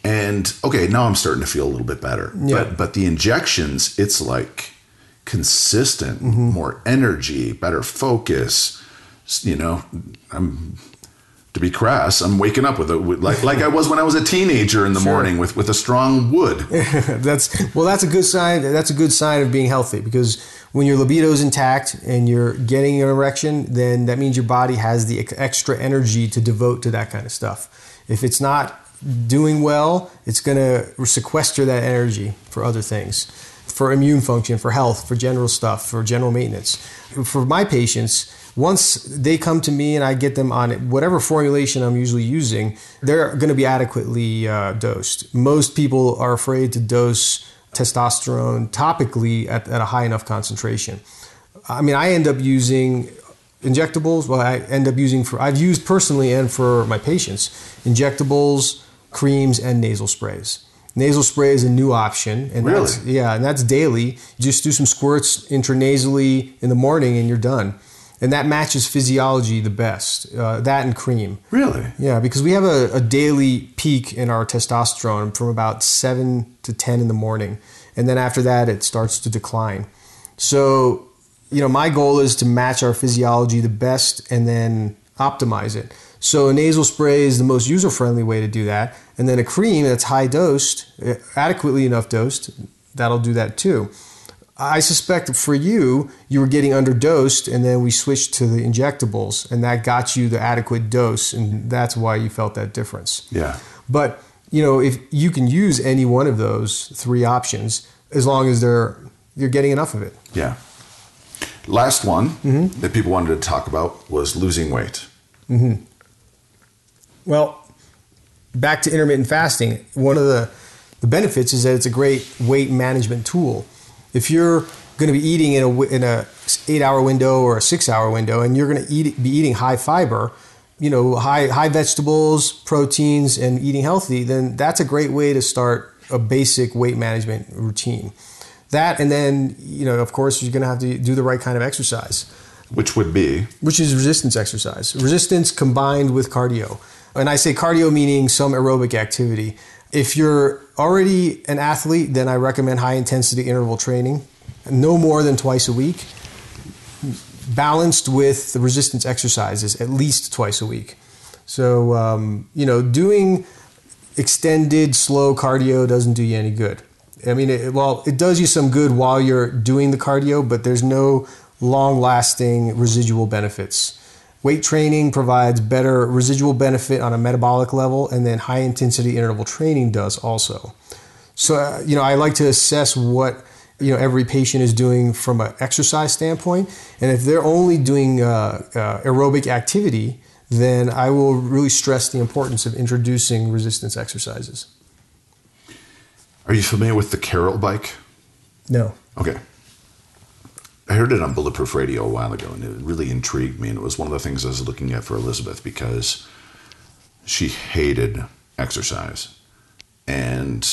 And okay, now I'm starting to feel a little bit better. Yeah. But the injections, it's like consistent, more energy, better focus. You know, to be crass, I'm waking up with like I was when I was a teenager in the morning with a strong wood. That's a good sign. That's a good sign of being healthy, because when your libido is intact and you're getting an erection, then that means your body has the extra energy to devote to that kind of stuff. If it's not doing well, it's going to sequester that energy for other things, for immune function, for health, for general stuff, for general maintenance. For my patients, once they come to me and I get them on whatever formulation I'm usually using, they're going to be adequately dosed. Most people are afraid to dose testosterone topically at a high enough concentration. I mean, I end up using injectables. Well, I've used personally and for my patients, injectables, creams, and nasal sprays. Nasal spray is a new option. And really? That's daily. You just do some squirts intranasally in the morning and you're done. And that matches physiology the best, that and cream. Really? Yeah, because we have a daily peak in our testosterone from about 7 to 10 in the morning. And then after that, it starts to decline. So, my goal is to match our physiology the best and then optimize it. So a nasal spray is the most user-friendly way to do that. And then a cream that's high dosed, adequately enough dosed, that'll do that too. I suspect for you were getting underdosed, and then we switched to the injectables, and that got you the adequate dose, and that's why you felt that difference. Yeah. But, if you can use any one of those 3 options, as long as you're getting enough of it. Yeah. Last one that people wanted to talk about was losing weight. Well, back to intermittent fasting, one of the benefits is that it's a great weight management tool. If you're going to be eating in a 8-hour window or a 6-hour window, and you're going to be eating high fiber, high vegetables, proteins, and eating healthy, then that's a great way to start a basic weight management routine. That, and then, of course, you're going to have to do the right kind of exercise. Which is resistance exercise. Resistance combined with cardio. And I say cardio meaning some aerobic activity. If you're already an athlete, then I recommend high intensity interval training, no more than twice a week, balanced with the resistance exercises at least twice a week. So, doing extended slow cardio doesn't do you any good. I mean, it does you some good while you're doing the cardio, but there's no long-lasting residual benefits. Weight training provides better residual benefit on a metabolic level, and then high-intensity interval training does also. So, I like to assess what every patient is doing from an exercise standpoint, and if they're only doing aerobic activity, then I will really stress the importance of introducing resistance exercises. Are you familiar with the Carol bike? No. Okay. I heard it on Bulletproof Radio a while ago, and it really intrigued me. And it was one of the things I was looking at for Elizabeth, because she hated exercise. And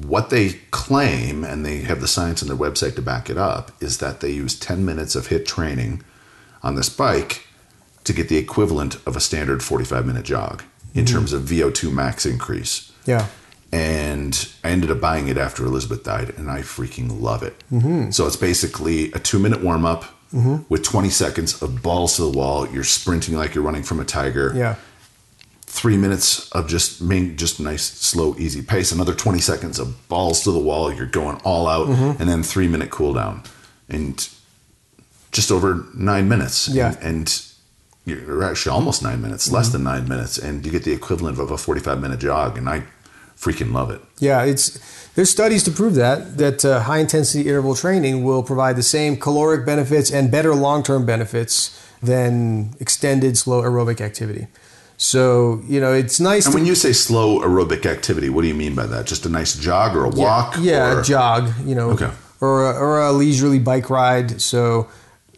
what they claim, and they have the science on their website to back it up, is that they use 10 minutes of HIIT training on this bike to get the equivalent of a standard 45-minute jog in terms of VO2 max increase. Yeah. And I ended up buying it after Elizabeth died, and I freaking love it. So it's basically a 2-minute warm-up with 20 seconds of balls to the wall. You're sprinting like you're running from a tiger. Yeah. 3 minutes of just nice, slow, easy pace. Another 20 seconds of balls to the wall. You're going all out. And then 3-minute cool down. And just over 9 minutes. Yeah. And you're actually almost 9 minutes, less than 9 minutes. And you get the equivalent of a 45-minute jog. And I freaking love it. Yeah, there's studies to prove that high intensity interval training will provide the same caloric benefits and better long-term benefits than extended slow aerobic activity. So, it's nice. And when you say slow aerobic activity, what do you mean by that? Just a nice jog or a walk? Yeah, a jog, okay. or a leisurely bike ride. So,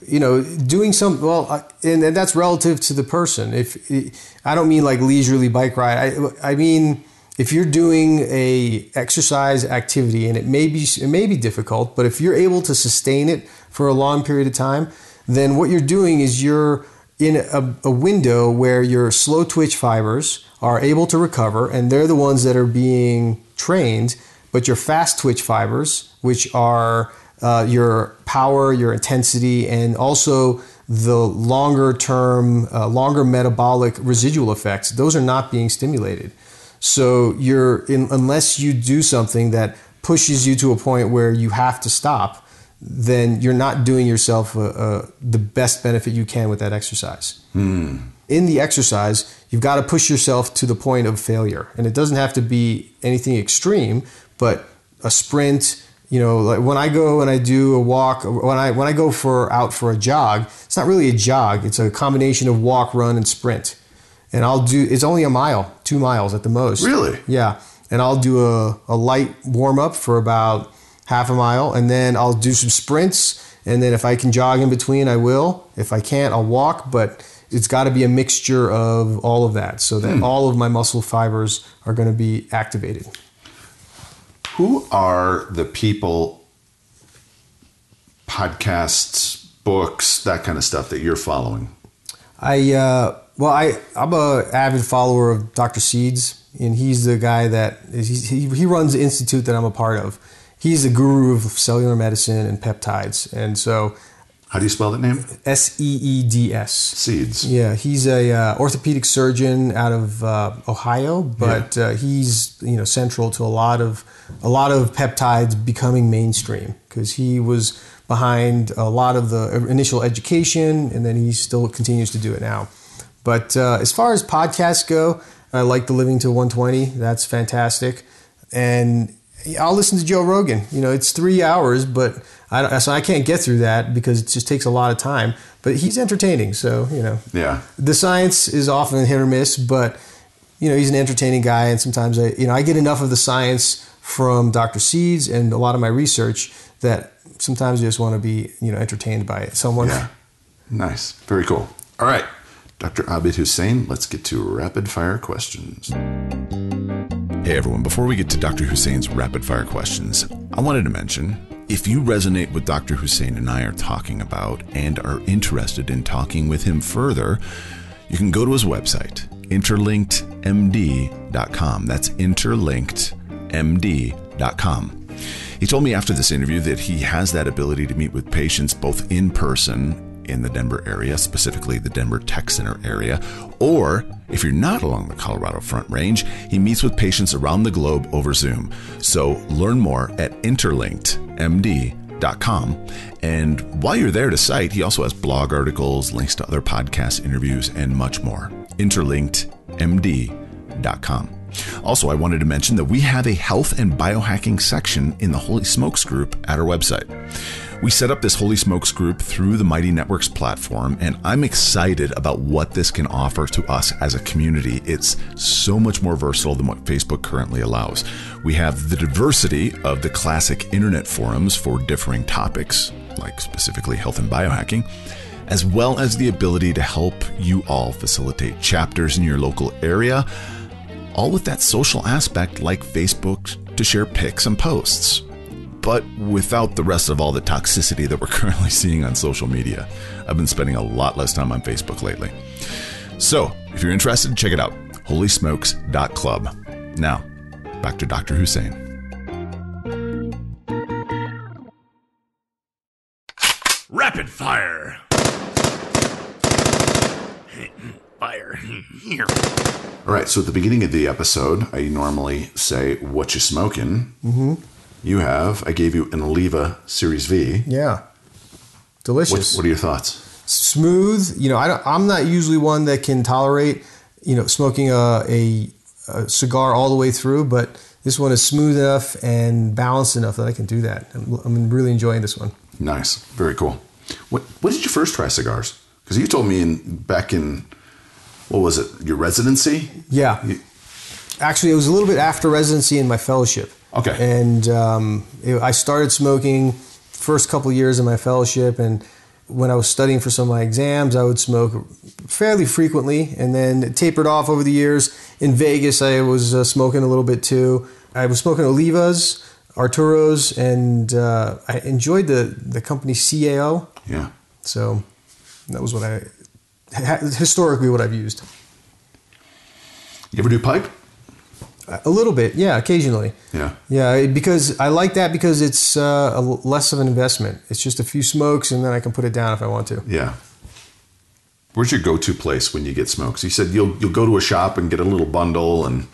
doing some, and that's relative to the person. I don't mean like leisurely bike ride. I mean, if you're doing a exercise activity, and it may be difficult, but if you're able to sustain it for a long period of time, then what you're doing is you're in a window where your slow twitch fibers are able to recover, and they're the ones that are being trained, but your fast twitch fibers, which are your power, your intensity, and also the longer term, longer metabolic residual effects, those are not being stimulated. So unless you do something that pushes you to a point where you have to stop, then you're not doing yourself the best benefit you can with that exercise. In the exercise, you've got to push yourself to the point of failure. And it doesn't have to be anything extreme, but a sprint, like when I go and I do a walk, when I go out for a jog, it's not really a jog. It's a combination of walk, run, and sprint. And it's only a mile, 2 miles at the most. Really? Yeah. And I'll do a light warm up for about half a mile, and then I'll do some sprints, and then if I can jog in between, I will. If I can't, I'll walk, but it's got to be a mixture of all of that so that all of my muscle fibers are going to be activated. Who are the people, podcasts, books, that kind of stuff that you're following? I'm a avid follower of Dr. Seeds, and he's the guy that he runs the institute that I'm a part of. He's the guru of cellular medicine and peptides. And so, how do you spell that name? Seeds. Seeds. Yeah, he's a orthopedic surgeon out of Ohio, but he's central to a lot of peptides becoming mainstream, because he was behind a lot of the initial education, and then he still continues to do it now. But as far as podcasts go, I like the Living to 120. That's fantastic. And I'll listen to Joe Rogan. It's 3 hours, but I can't get through that because it just takes a lot of time. But he's entertaining, so Yeah. The science is often hit or miss, but he's an entertaining guy, and sometimes I get enough of the science from Dr. Seeds and a lot of my research that sometimes I just want to be entertained by someone. Yeah. Nice. Very cool. All right, Dr. Abid Husain, let's get to rapid fire questions. Hey everyone, before we get to Dr. Husain's rapid fire questions, I wanted to mention, if you resonate with Dr. Husain and I are talking about and are interested in talking with him further, you can go to his website, interlinkedmd.com. That's interlinkedmd.com. He told me after this interview that he has that ability to meet with patients both in person in the Denver area, specifically the Denver Tech Center area, or if you're not along the Colorado Front Range, he meets with patients around the globe over Zoom. So learn more at interlinkedmd.com. And while you're there to cite, he also has blog articles, links to other podcast interviews, and much more. interlinkedmd.com. Also, I wanted to mention that we have a health and biohacking section in the Holy Smokes group at our website. We set up this Holy Smokes group through the Mighty Networks platform, and I'm excited about what this can offer to us as a community. It's so much more versatile than what Facebook currently allows. We have the diversity of the classic internet forums for differing topics, like specifically health and biohacking, as well as the ability to help you all facilitate chapters in your local area, all with that social aspect like Facebook to share pics and posts, but without the rest of all the toxicity that we're currently seeing on social media. I've been spending a lot less time on Facebook lately. So if you're interested, check it out, holysmokes.club. Now, back to Dr. Husain. Rapid fire. Fire. Here. All right, so at the beginning of the episode, I normally say, what you smoking? Mm-hmm. I gave you an Oliva Series V. Yeah. Delicious. What are your thoughts? Smooth. I'm not usually one that can tolerate, smoking a cigar all the way through, but this one is smooth enough and balanced enough that I can do that. I'm really enjoying this one. Nice. Very cool. What did you first try cigars? Because you told me back in, what was it, your residency? Yeah. Actually, it was a little bit after residency and my fellowship. Okay. And I started smoking first couple of years of my fellowship, and when I was studying for some of my exams, I would smoke fairly frequently, and then it tapered off over the years. In Vegas, I was smoking a little bit too. I was smoking Olivas, Arturos, and I enjoyed the company CAO. Yeah. So that was historically what I've used. You ever do pipe? A little bit, yeah, occasionally. Yeah. Yeah, because I like that because it's less of an investment. It's just a few smokes and then I can put it down if I want to. Yeah. Where's your go-to place when you get smokes? You said you'll go to a shop and get a little bundle and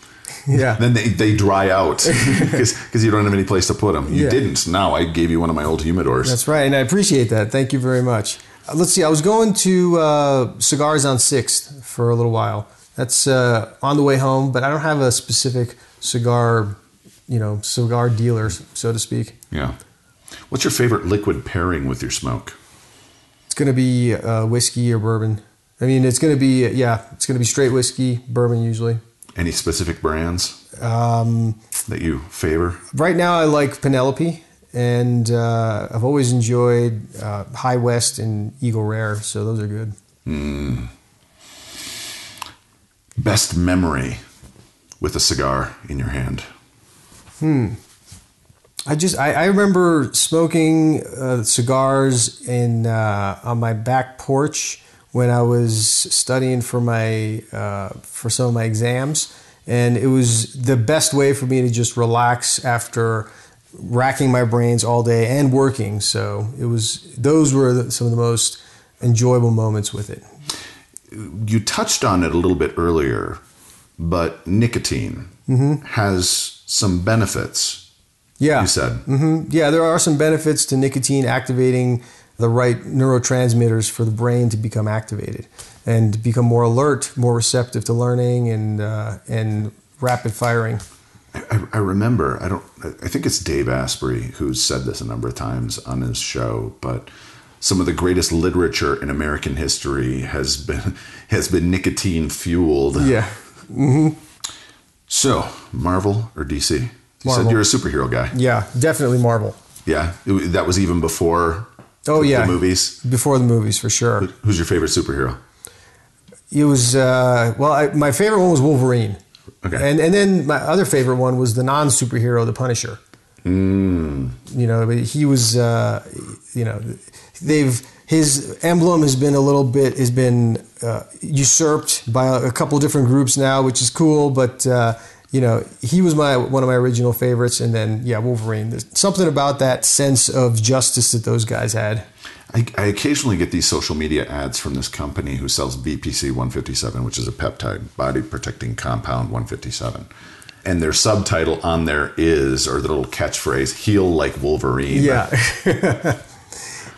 then they dry out because you don't have any place to put them. You didn't. Now I gave you one of my old humidors. That's right, and I appreciate that. Thank you very much. Let's see, I was going to Cigars on 6th for a little while. That's on the way home, but I don't have a specific cigar dealer, so to speak. Yeah. What's your favorite liquid pairing with your smoke? It's going to be whiskey or bourbon. I mean, it's going to be straight whiskey, bourbon usually. Any specific brands that you favor? Right now, I like Penelope, and I've always enjoyed High West and Eagle Rare, so those are good. Best memory with a cigar in your hand? I remember smoking cigars on my back porch when I was studying for some of my exams, and it was the best way for me to just relax after racking my brains all day and working. So those were some of the most enjoyable moments with it. You touched on it a little bit earlier, but nicotine has some benefits. Yeah. You said. Mm-hmm. Yeah, there are some benefits to nicotine activating the right neurotransmitters for the brain to become activated and become more alert, more receptive to learning and rapid firing. I remember, I think it's Dave Asprey who's said this a number of times on his show, but some of the greatest literature in American history has been nicotine fueled. Yeah. Mm-hmm. So, Marvel or DC? You Marvel. said you're a superhero guy. Yeah, definitely Marvel. Yeah, that was even before the movies? Before the movies, for sure. Who's your favorite superhero? It was, my favorite one was Wolverine. Okay. And then my other favorite one was the non-superhero, the Punisher. He was, his emblem has been usurped by a couple of different groups now, which is cool. But he was one of my original favorites. And then Wolverine. There's something about that sense of justice that those guys had. I occasionally get these social media ads from this company who sells BPC 157, which is a peptide, body protecting compound 157. And their subtitle on there is, or the little catchphrase, heal like Wolverine. Yeah.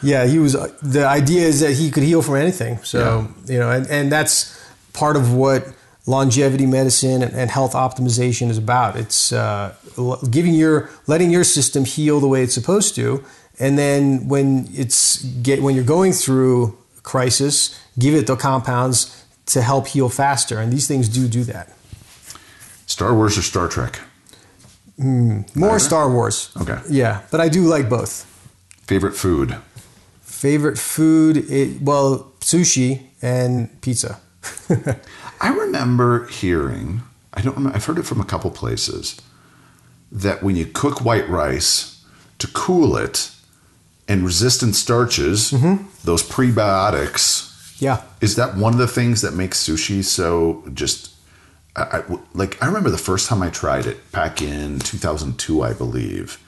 Yeah, the idea is that he could heal from anything. So, and that's part of what longevity medicine and health optimization is about. It's letting your system heal the way it's supposed to. And then when you're going through crisis, give it the compounds to help heal faster. And these things do that. Star Wars or Star Trek? More Star Wars. Okay. Yeah, but I do like both. Favorite food? Favorite food? Sushi and pizza. I remember hearing, I don't remember, I've heard it from a couple places, that when you cook white rice to cool it and resistant starches, those prebiotics, is that one of the things that makes sushi so just, I remember the first time I tried it back in 2002, I believe.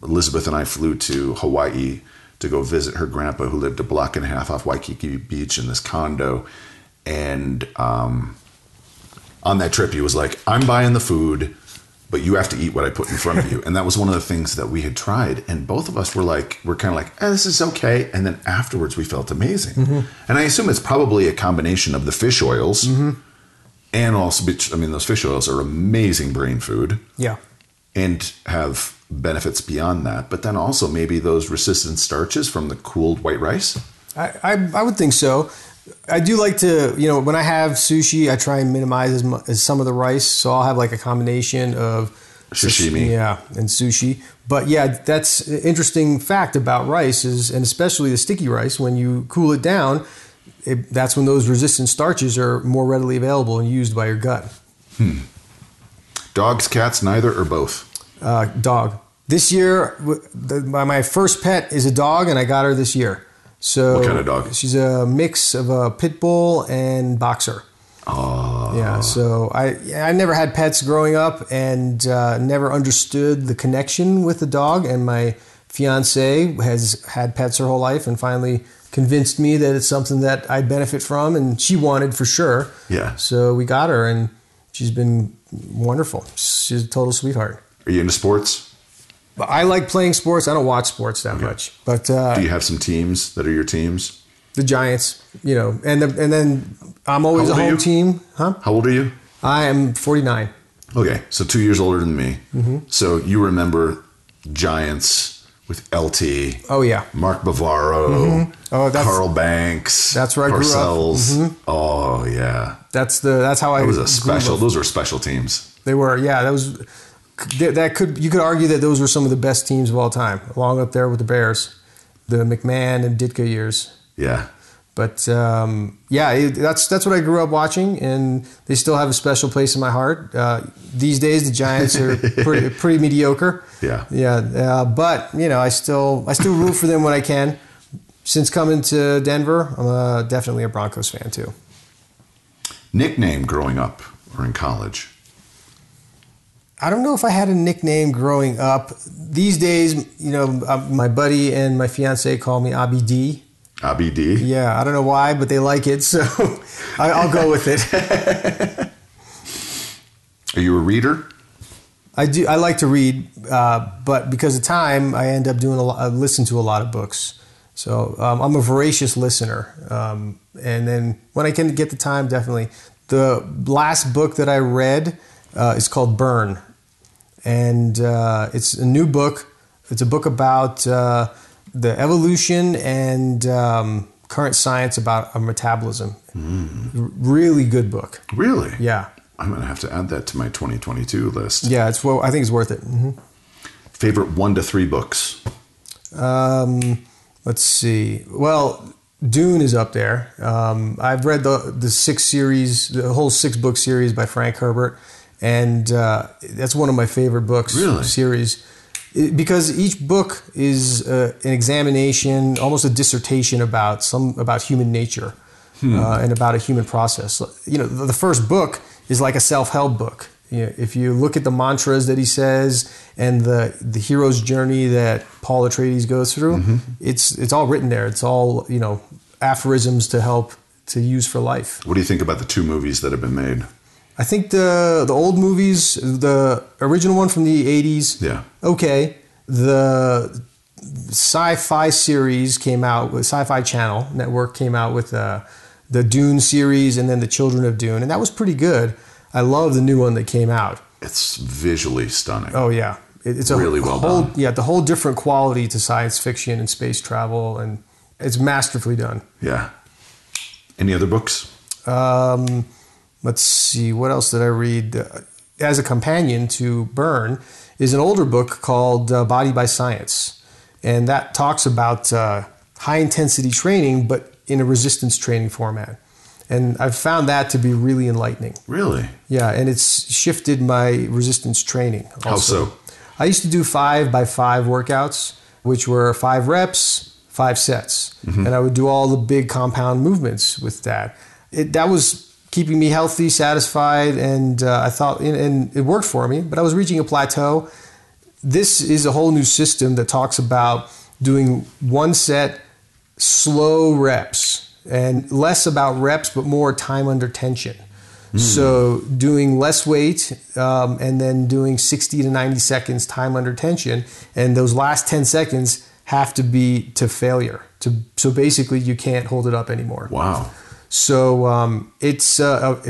Elizabeth and I flew to Hawaii to go visit her grandpa who lived a block and a half off Waikiki Beach in this condo. And on that trip, he was like, I'm buying the food, but you have to eat what I put in front of you. And that was one of the things that we had tried. And both of us were kind of like, this is okay. And then afterwards, we felt amazing. And I assume it's probably a combination of the fish oils and also, those fish oils are amazing brain food. Yeah. And have benefits beyond that. But then also maybe those resistant starches from the cooled white rice. I would think so. I do like to, when I have sushi, I try and minimize as some of the rice. So I'll have like a combination of sashimi. And sushi. But yeah, that's an interesting fact about rice and especially the sticky rice, when you cool it down, that's when those resistant starches are more readily available and used by your gut. Dogs, cats, neither, or both? Dog. This year, my first pet is a dog, and I got her this year. So what kind of dog? She's a mix of a pit bull and boxer. Oh. Yeah, so I never had pets growing up and never understood the connection with the dog. And my fiance has had pets her whole life and finally convinced me that it's something that I'd benefit from, and she wanted for sure. Yeah. So we got her, and she's been wonderful. She's a total sweetheart. Are you into sports? I like playing sports. I don't watch sports that much. But do you have some teams that are your teams? The Giants, and then I'm always a home team. Huh? How old are you? I am 49. Okay, so 2 years older than me. So you remember Giants with LT. Oh yeah. Mark Bavaro. Oh, Carl Banks. That's where I grew up. Oh yeah. That's how I. That was a special. Those were special teams. They were. Yeah, you could argue that those were some of the best teams of all time, along up there with the Bears, the McMahon and Ditka years. Yeah. But that's what I grew up watching, and they still have a special place in my heart. These days, the Giants are pretty mediocre. Yeah. Yeah. But I still root for them when I can. Since coming to Denver, I'm definitely a Broncos fan too. Nickname growing up or in college? I don't know if I had a nickname growing up. These days, my buddy and my fiance call me Abid. Abid? Yeah, I don't know why, but they like it, so I'll go with it. Are you a reader? I do. I like to read, but because of time, I end up I listen to a lot of books. So I'm a voracious listener, and then when I can get the time, definitely. The last book that I read is called Burn, and it's a new book. It's a book about the evolution and current science about our metabolism. Really good book. Really? Yeah. I'm going to have to add that to my 2022 list. Yeah, I think it's worth it. Favorite 1 to 3 books? Let's see. Well, Dune is up there. I've read the whole 6-book series by Frank Herbert, and that's one of my favorite books. Really? Series. Because each book is an examination, almost a dissertation about human nature and about a human process. The first book is like a self-help book. If you look at the mantras that he says and the hero's journey that Paul Atreides goes through, it's all written there. It's all aphorisms to help to use for life. What do you think about the 2 movies that have been made? I think the old movies, the original one from the 80s, okay. The sci-fi series came out, with Sci-Fi Channel Network came out with the Dune series and then the Children of Dune, and that was pretty good. I love the new one that came out. It's visually stunning. Oh yeah. It's a really well done. Yeah, the whole different quality to science fiction and space travel, and it's masterfully done. Yeah. Any other books? Let's see, what else did I read? As a companion to Burn is an older book called Body by Science. And that talks about high intensity training, but in a resistance training format. And I've found that to be really enlightening. Really? Yeah, and it's shifted my resistance training also. How so? I used to do 5x5 workouts, which were 5 reps, 5 sets. And I would do all the big compound movements with that. That was keeping me healthy, satisfied, and I thought, and it worked for me, but I was reaching a plateau. This is a whole new system that talks about doing 1 set, slow reps, and less about reps, but more time under tension. So doing less weight and then doing 60 to 90 seconds time under tension. And those last 10 seconds have to be to failure. So basically you can't hold it up anymore. Wow. So it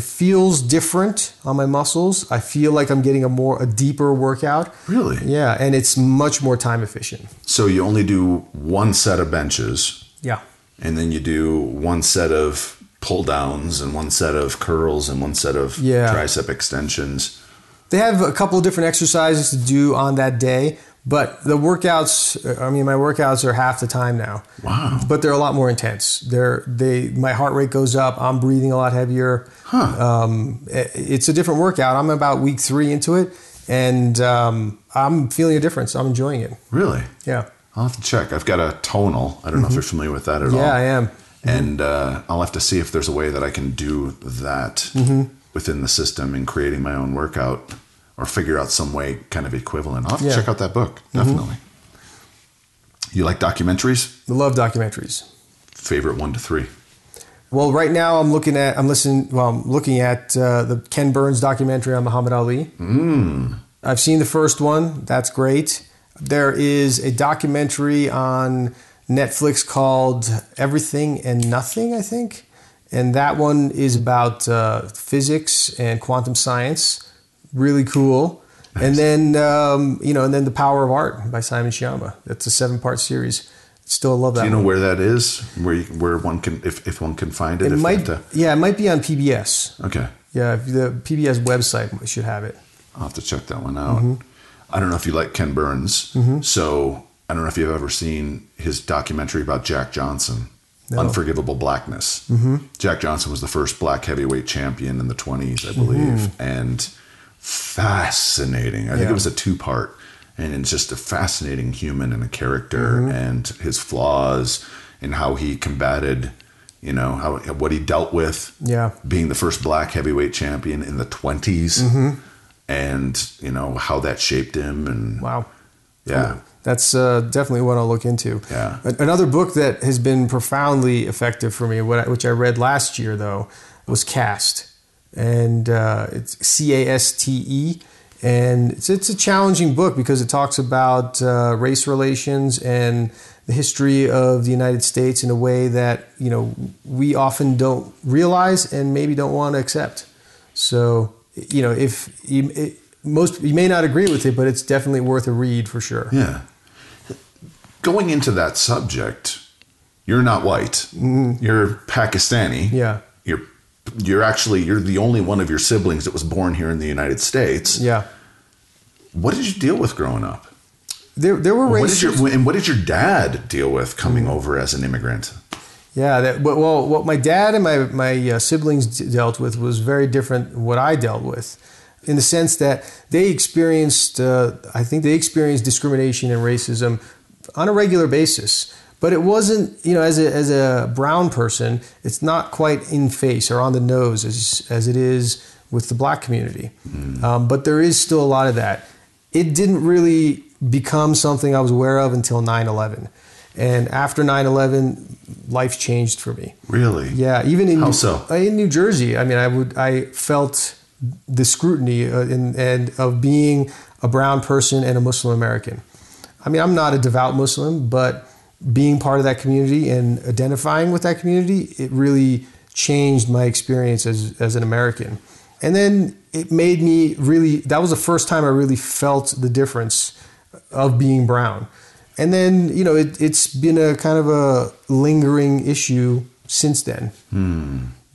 feels different on my muscles. I feel like I'm getting a deeper workout. Really? Yeah, and it's much more time efficient. So you only do 1 set of benches. Yeah. And then you do 1 set of pull downs and 1 set of curls and 1 set of tricep extensions. They have a couple of different exercises to do on that day, but the workouts, my workouts are half the time now. Wow. But they're a lot more intense. My heart rate goes up. I'm breathing a lot heavier. It's a different workout. I'm about week 3 into it, and I'm feeling a difference. I'm enjoying it. Really? Yeah. I'll have to check. I've got a tonal. I don't know if you're familiar with that at all. Yeah, I am. And I'll have to see if there's a way that I can do that within the system in creating my own workout, or figure out some way kind of equivalent. I'll have to check out that book, definitely. You like documentaries? I love documentaries. Favorite 1 to 3? Well, right now I'm looking at the Ken Burns documentary on Muhammad Ali. I've seen the first one. That's great. There is a documentary on Netflix called Everything and Nothing, I think. And that one is about physics and quantum science. Really cool. Nice. And then, and then The Power of Art by Simon Shyama. That's a 7-part series. Still love that. Do you know where that is? Where one can, if one can find it? It might be on PBS. Okay. Yeah, the PBS website should have it. I'll have to check that one out. I don't know if you like Ken Burns. So I don't know if you've ever seen his documentary about Jack Johnson, Unforgivable Blackness. Jack Johnson was the first black heavyweight champion in the 20s, I believe. And fascinating. I think it was a 2-part. And it's just a fascinating human and a character and his flaws and how he combated, what he dealt with being the first black heavyweight champion in the 20s. And, how that shaped him. And wow. Yeah. Cool. That's definitely what I'll look into. Yeah. Another book that has been profoundly effective for me, which I read last year, though, was Caste. And it's CASTE. And it's a challenging book because it talks about race relations and the history of the United States in a way that, we often don't realize and maybe don't want to accept. So, if you may not agree with it, but it's definitely worth a read for sure. Yeah. Going into that subject, you're not white. You're Pakistani. Yeah. You're the only one of your siblings that was born here in the United States. Yeah. What did you deal with growing up? There were races. What did your dad deal with coming over as an immigrant? Yeah, what my dad and my siblings dealt with was very different than what I dealt with, in the sense that they experienced discrimination and racism on a regular basis. But it wasn't, as a brown person, it's not quite in face or on the nose as it is with the black community. But there is still a lot of that. It didn't really become something I was aware of until 9/11. And after 9/11, life changed for me. Really? Yeah. Even in How so? In New Jersey, I felt the scrutiny of being a brown person and a Muslim American. I'm not a devout Muslim, but being part of that community and identifying with that community, it really changed my experience as an American. And then it made me that was the first time I really felt the difference of being brown. And then, it's been a kind of a lingering issue since then.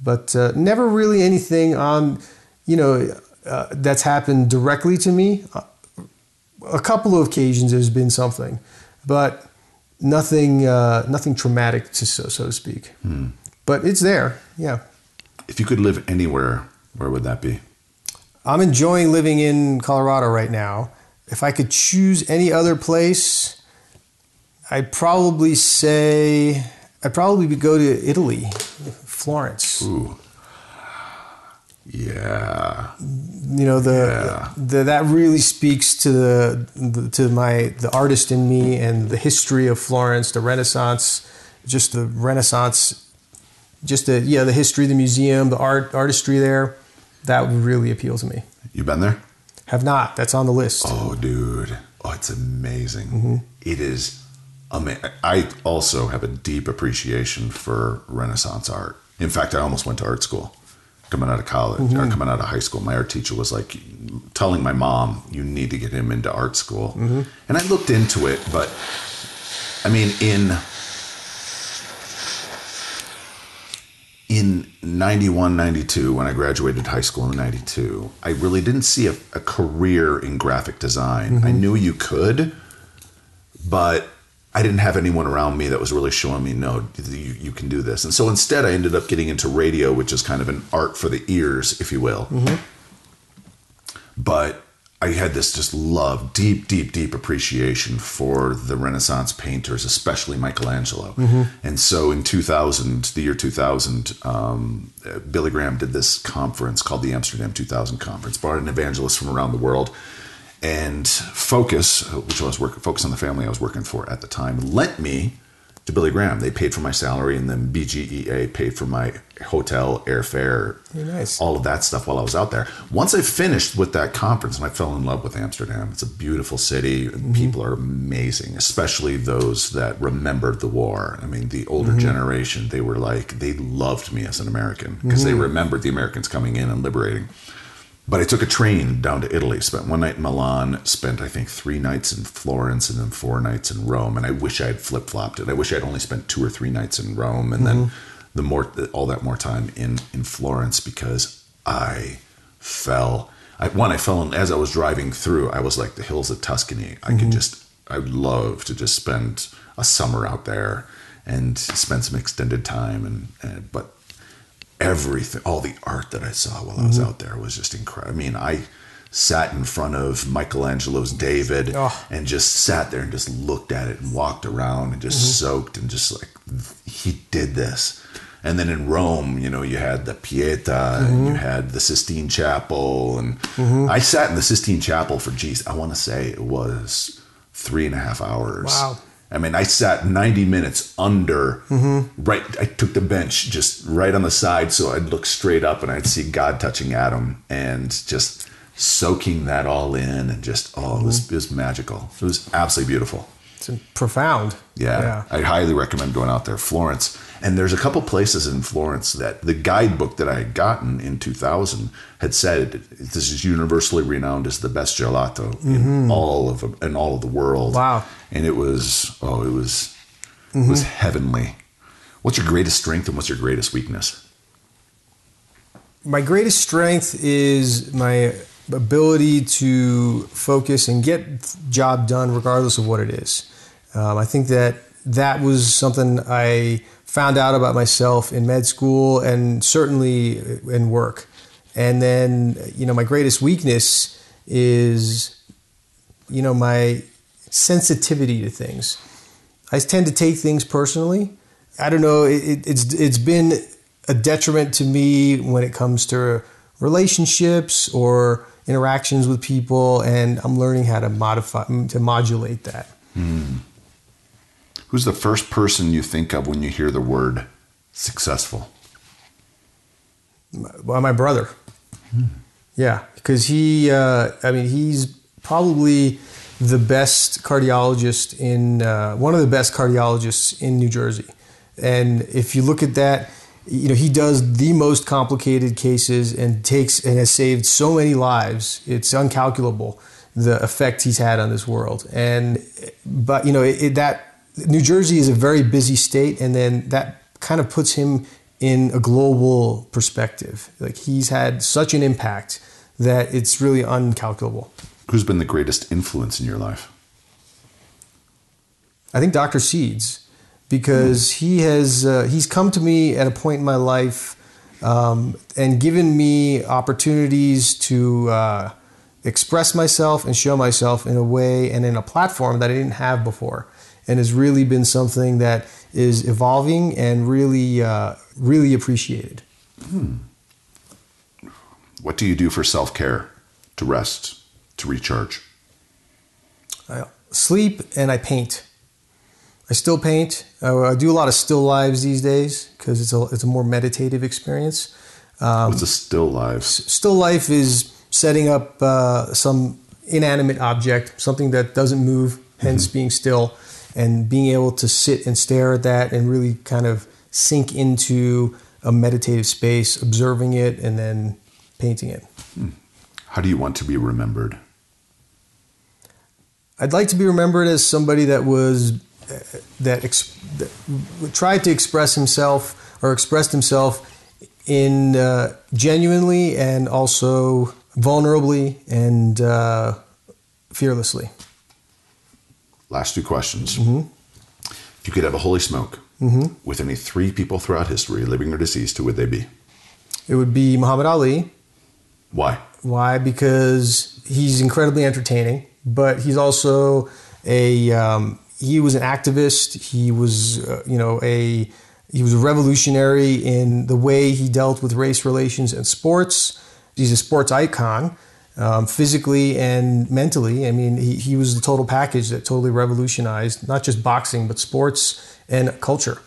But never really anything on, that's happened directly to me. A couple of occasions there's been something. But nothing traumatic, so to speak. But it's there, yeah. If you could live anywhere, where would that be? I'm enjoying living in Colorado right now. If I could choose any other place, I'd probably go to Italy, Florence. Ooh. Yeah. You know, that really speaks to the artist in me and the history of Florence, the Renaissance, the history of the museum, the artistry there. That would really appeal to me. You been there? Have not. That's on the list. Oh, dude. Oh, it's amazing. It is amazing. I also have a deep appreciation for Renaissance art. In fact, I almost went to art school coming out of college or coming out of high school. My art teacher was like telling my mom, you need to get him into art school. And I looked into it, but I mean, in 91, 92, when I graduated high school in 92, I really didn't see a career in graphic design. I knew you could, but I didn't have anyone around me that was really showing me, no, you can do this. And so instead I ended up getting into radio, which is kind of an art for the ears, if you will. But I had this just love, deep appreciation for the Renaissance painters, especially Michelangelo. And so in 2000, the year 2000, Billy Graham did this conference called the Amsterdam 2000 Conference, brought in evangelists from around the world. And Focus, Focus on the Family I was working for at the time, lent me to Billy Graham. They paid for my salary, and then BGEA paid for my hotel, airfare, all of that stuff while I was out there. Once I finished with that conference, and I fell in love with Amsterdam. It's a beautiful city, and people are amazing, especially those that remembered the war. I mean, the older generation, they loved me as an American because they remembered the Americans coming in and liberating. But I took a train down to Italy, spent one night in Milan, spent, I think, 3 nights in Florence, and then 4 nights in Rome. And I wish I had flip-flopped it. I wish I'd only spent 2 or 3 nights in Rome and then all that more time in Florence, because I fell in, as I was driving through, I was like the hills of Tuscany. I'd love to just spend a summer out there and spend some extended time. But everything, all the art that I saw while I was out there was just incredible. I mean, I sat in front of Michelangelo's David and just sat there and just looked at it and walked around and just soaked and just like, he did this. And then in Rome, you know, you had the Pieta and you had the Sistine Chapel. And I sat in the Sistine Chapel for, I want to say it was 3.5 hours. Wow. I mean, I sat 90 minutes under, I took the bench just right on the side so I'd look straight up and I'd see God touching Adam and just soaking that all in and just, it was magical. It was absolutely beautiful. It's profound. Yeah. I highly recommend going out there. Florence. And there's a couple places in Florence that the guidebook that I had gotten in 2000 had said, this is universally renowned as the best gelato in all of the world. Wow. And it was heavenly. What's your greatest strength and what's your greatest weakness? My greatest strength is my ability to focus and get job done regardless of what it is. I think that was something I found out about myself in med school and certainly in work. And then, my greatest weakness is, my sensitivity to things. I tend to take things personally. I don't know, it's been a detriment to me when it comes to relationships or interactions with people, and I'm learning how to modulate that. Who's the first person you think of when you hear the word successful? Well, my brother. Yeah, because he's probably the best cardiologist one of the best cardiologists in New Jersey. And if you look at that, he does the most complicated cases and has saved so many lives. It's uncalculable, the effect he's had on this world. But New Jersey is a very busy state, and then that kind of puts him in a global perspective. Like, he's had such an impact that it's really uncalculable. Who's been the greatest influence in your life? I think Dr. Seeds, because he's come to me at a point in my life and given me opportunities to express myself and show myself in a way and in a platform that I didn't have before, and has really been something that is evolving and really, really appreciated. What do you do for self-care, to rest, to recharge? I sleep and I paint. I still paint. I do a lot of still lives these days because it's a more meditative experience. What's a still life? Still life is setting up some inanimate object, something that doesn't move, hence being still, and being able to sit and stare at that and really kind of sink into a meditative space, observing it and then painting it. How do you want to be remembered? I'd like to be remembered as somebody that tried to express himself or expressed himself in genuinely and also vulnerably and fearlessly. Last two questions. If you could have a holy smoke with any three people throughout history, living or deceased, who would they be? It would be Muhammad Ali. Why? Why? Because he's incredibly entertaining, but he's also he was an activist. He was, he was a revolutionary in the way he dealt with race relations and sports. He's a sports icon, physically and mentally. I mean, he was the total package that totally revolutionized not just boxing, but sports and culture.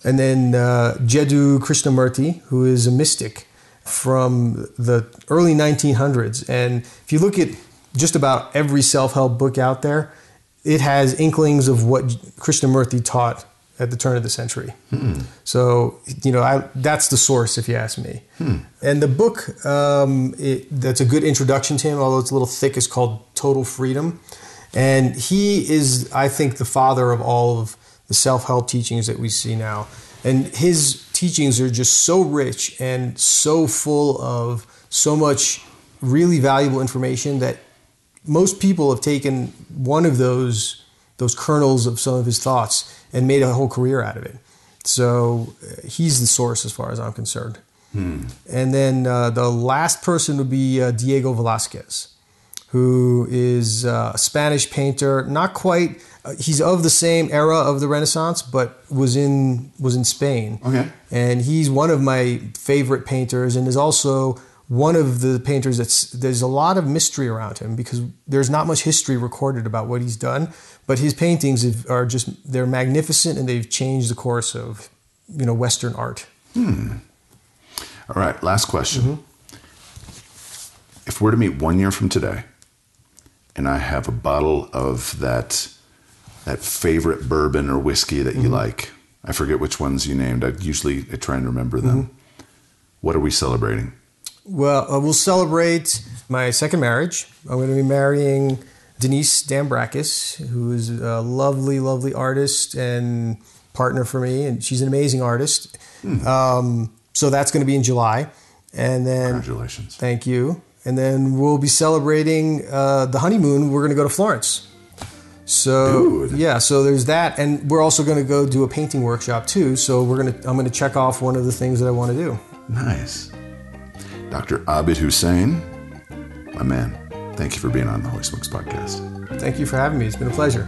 And then Jiddu Krishnamurti, who is a mystic from the early 1900s. And if you look at just about every self-help book out there, it has inklings of what Krishnamurti taught at the turn of the century. So, that's the source, if you ask me. And the book, that's a good introduction to him, although it's a little thick, is called Total Freedom. And he is, I think, the father of all of the self-help teachings that we see now. And his teachings are just so rich and so full of so much really valuable information that most people have taken one of those kernels of some of his thoughts and made a whole career out of it. So he's the source as far as I'm concerned. And then the last person would be Diego Velazquez, who is a Spanish painter, not quite, he's of the same era of the Renaissance, but was in Spain. Okay. And he's one of my favorite painters and is also one of the painters there's a lot of mystery around him because there's not much history recorded about what he's done, but his paintings they're magnificent and they've changed the course of, Western art. All right, last question. If we're to meet 1 year from today and I have a bottle of that favorite bourbon or whiskey that you like, I forget which ones you named. I try and remember them. What are we celebrating? Well, we'll celebrate my second marriage. I'm going to be marrying Denise Dambrakis, who is a lovely, lovely artist and partner for me, and she's an amazing artist. So that's going to be in July. And then, congratulations. Thank you. And then we'll be celebrating the honeymoon. We're going to go to Florence. So so there's that, and we're also going to go do a painting workshop too. So I'm going to check off one of the things that I want to do. Nice. Dr. Abid Husain, my man, thank you for being on the Holy Smokes podcast. Thank you for having me. It's been a pleasure.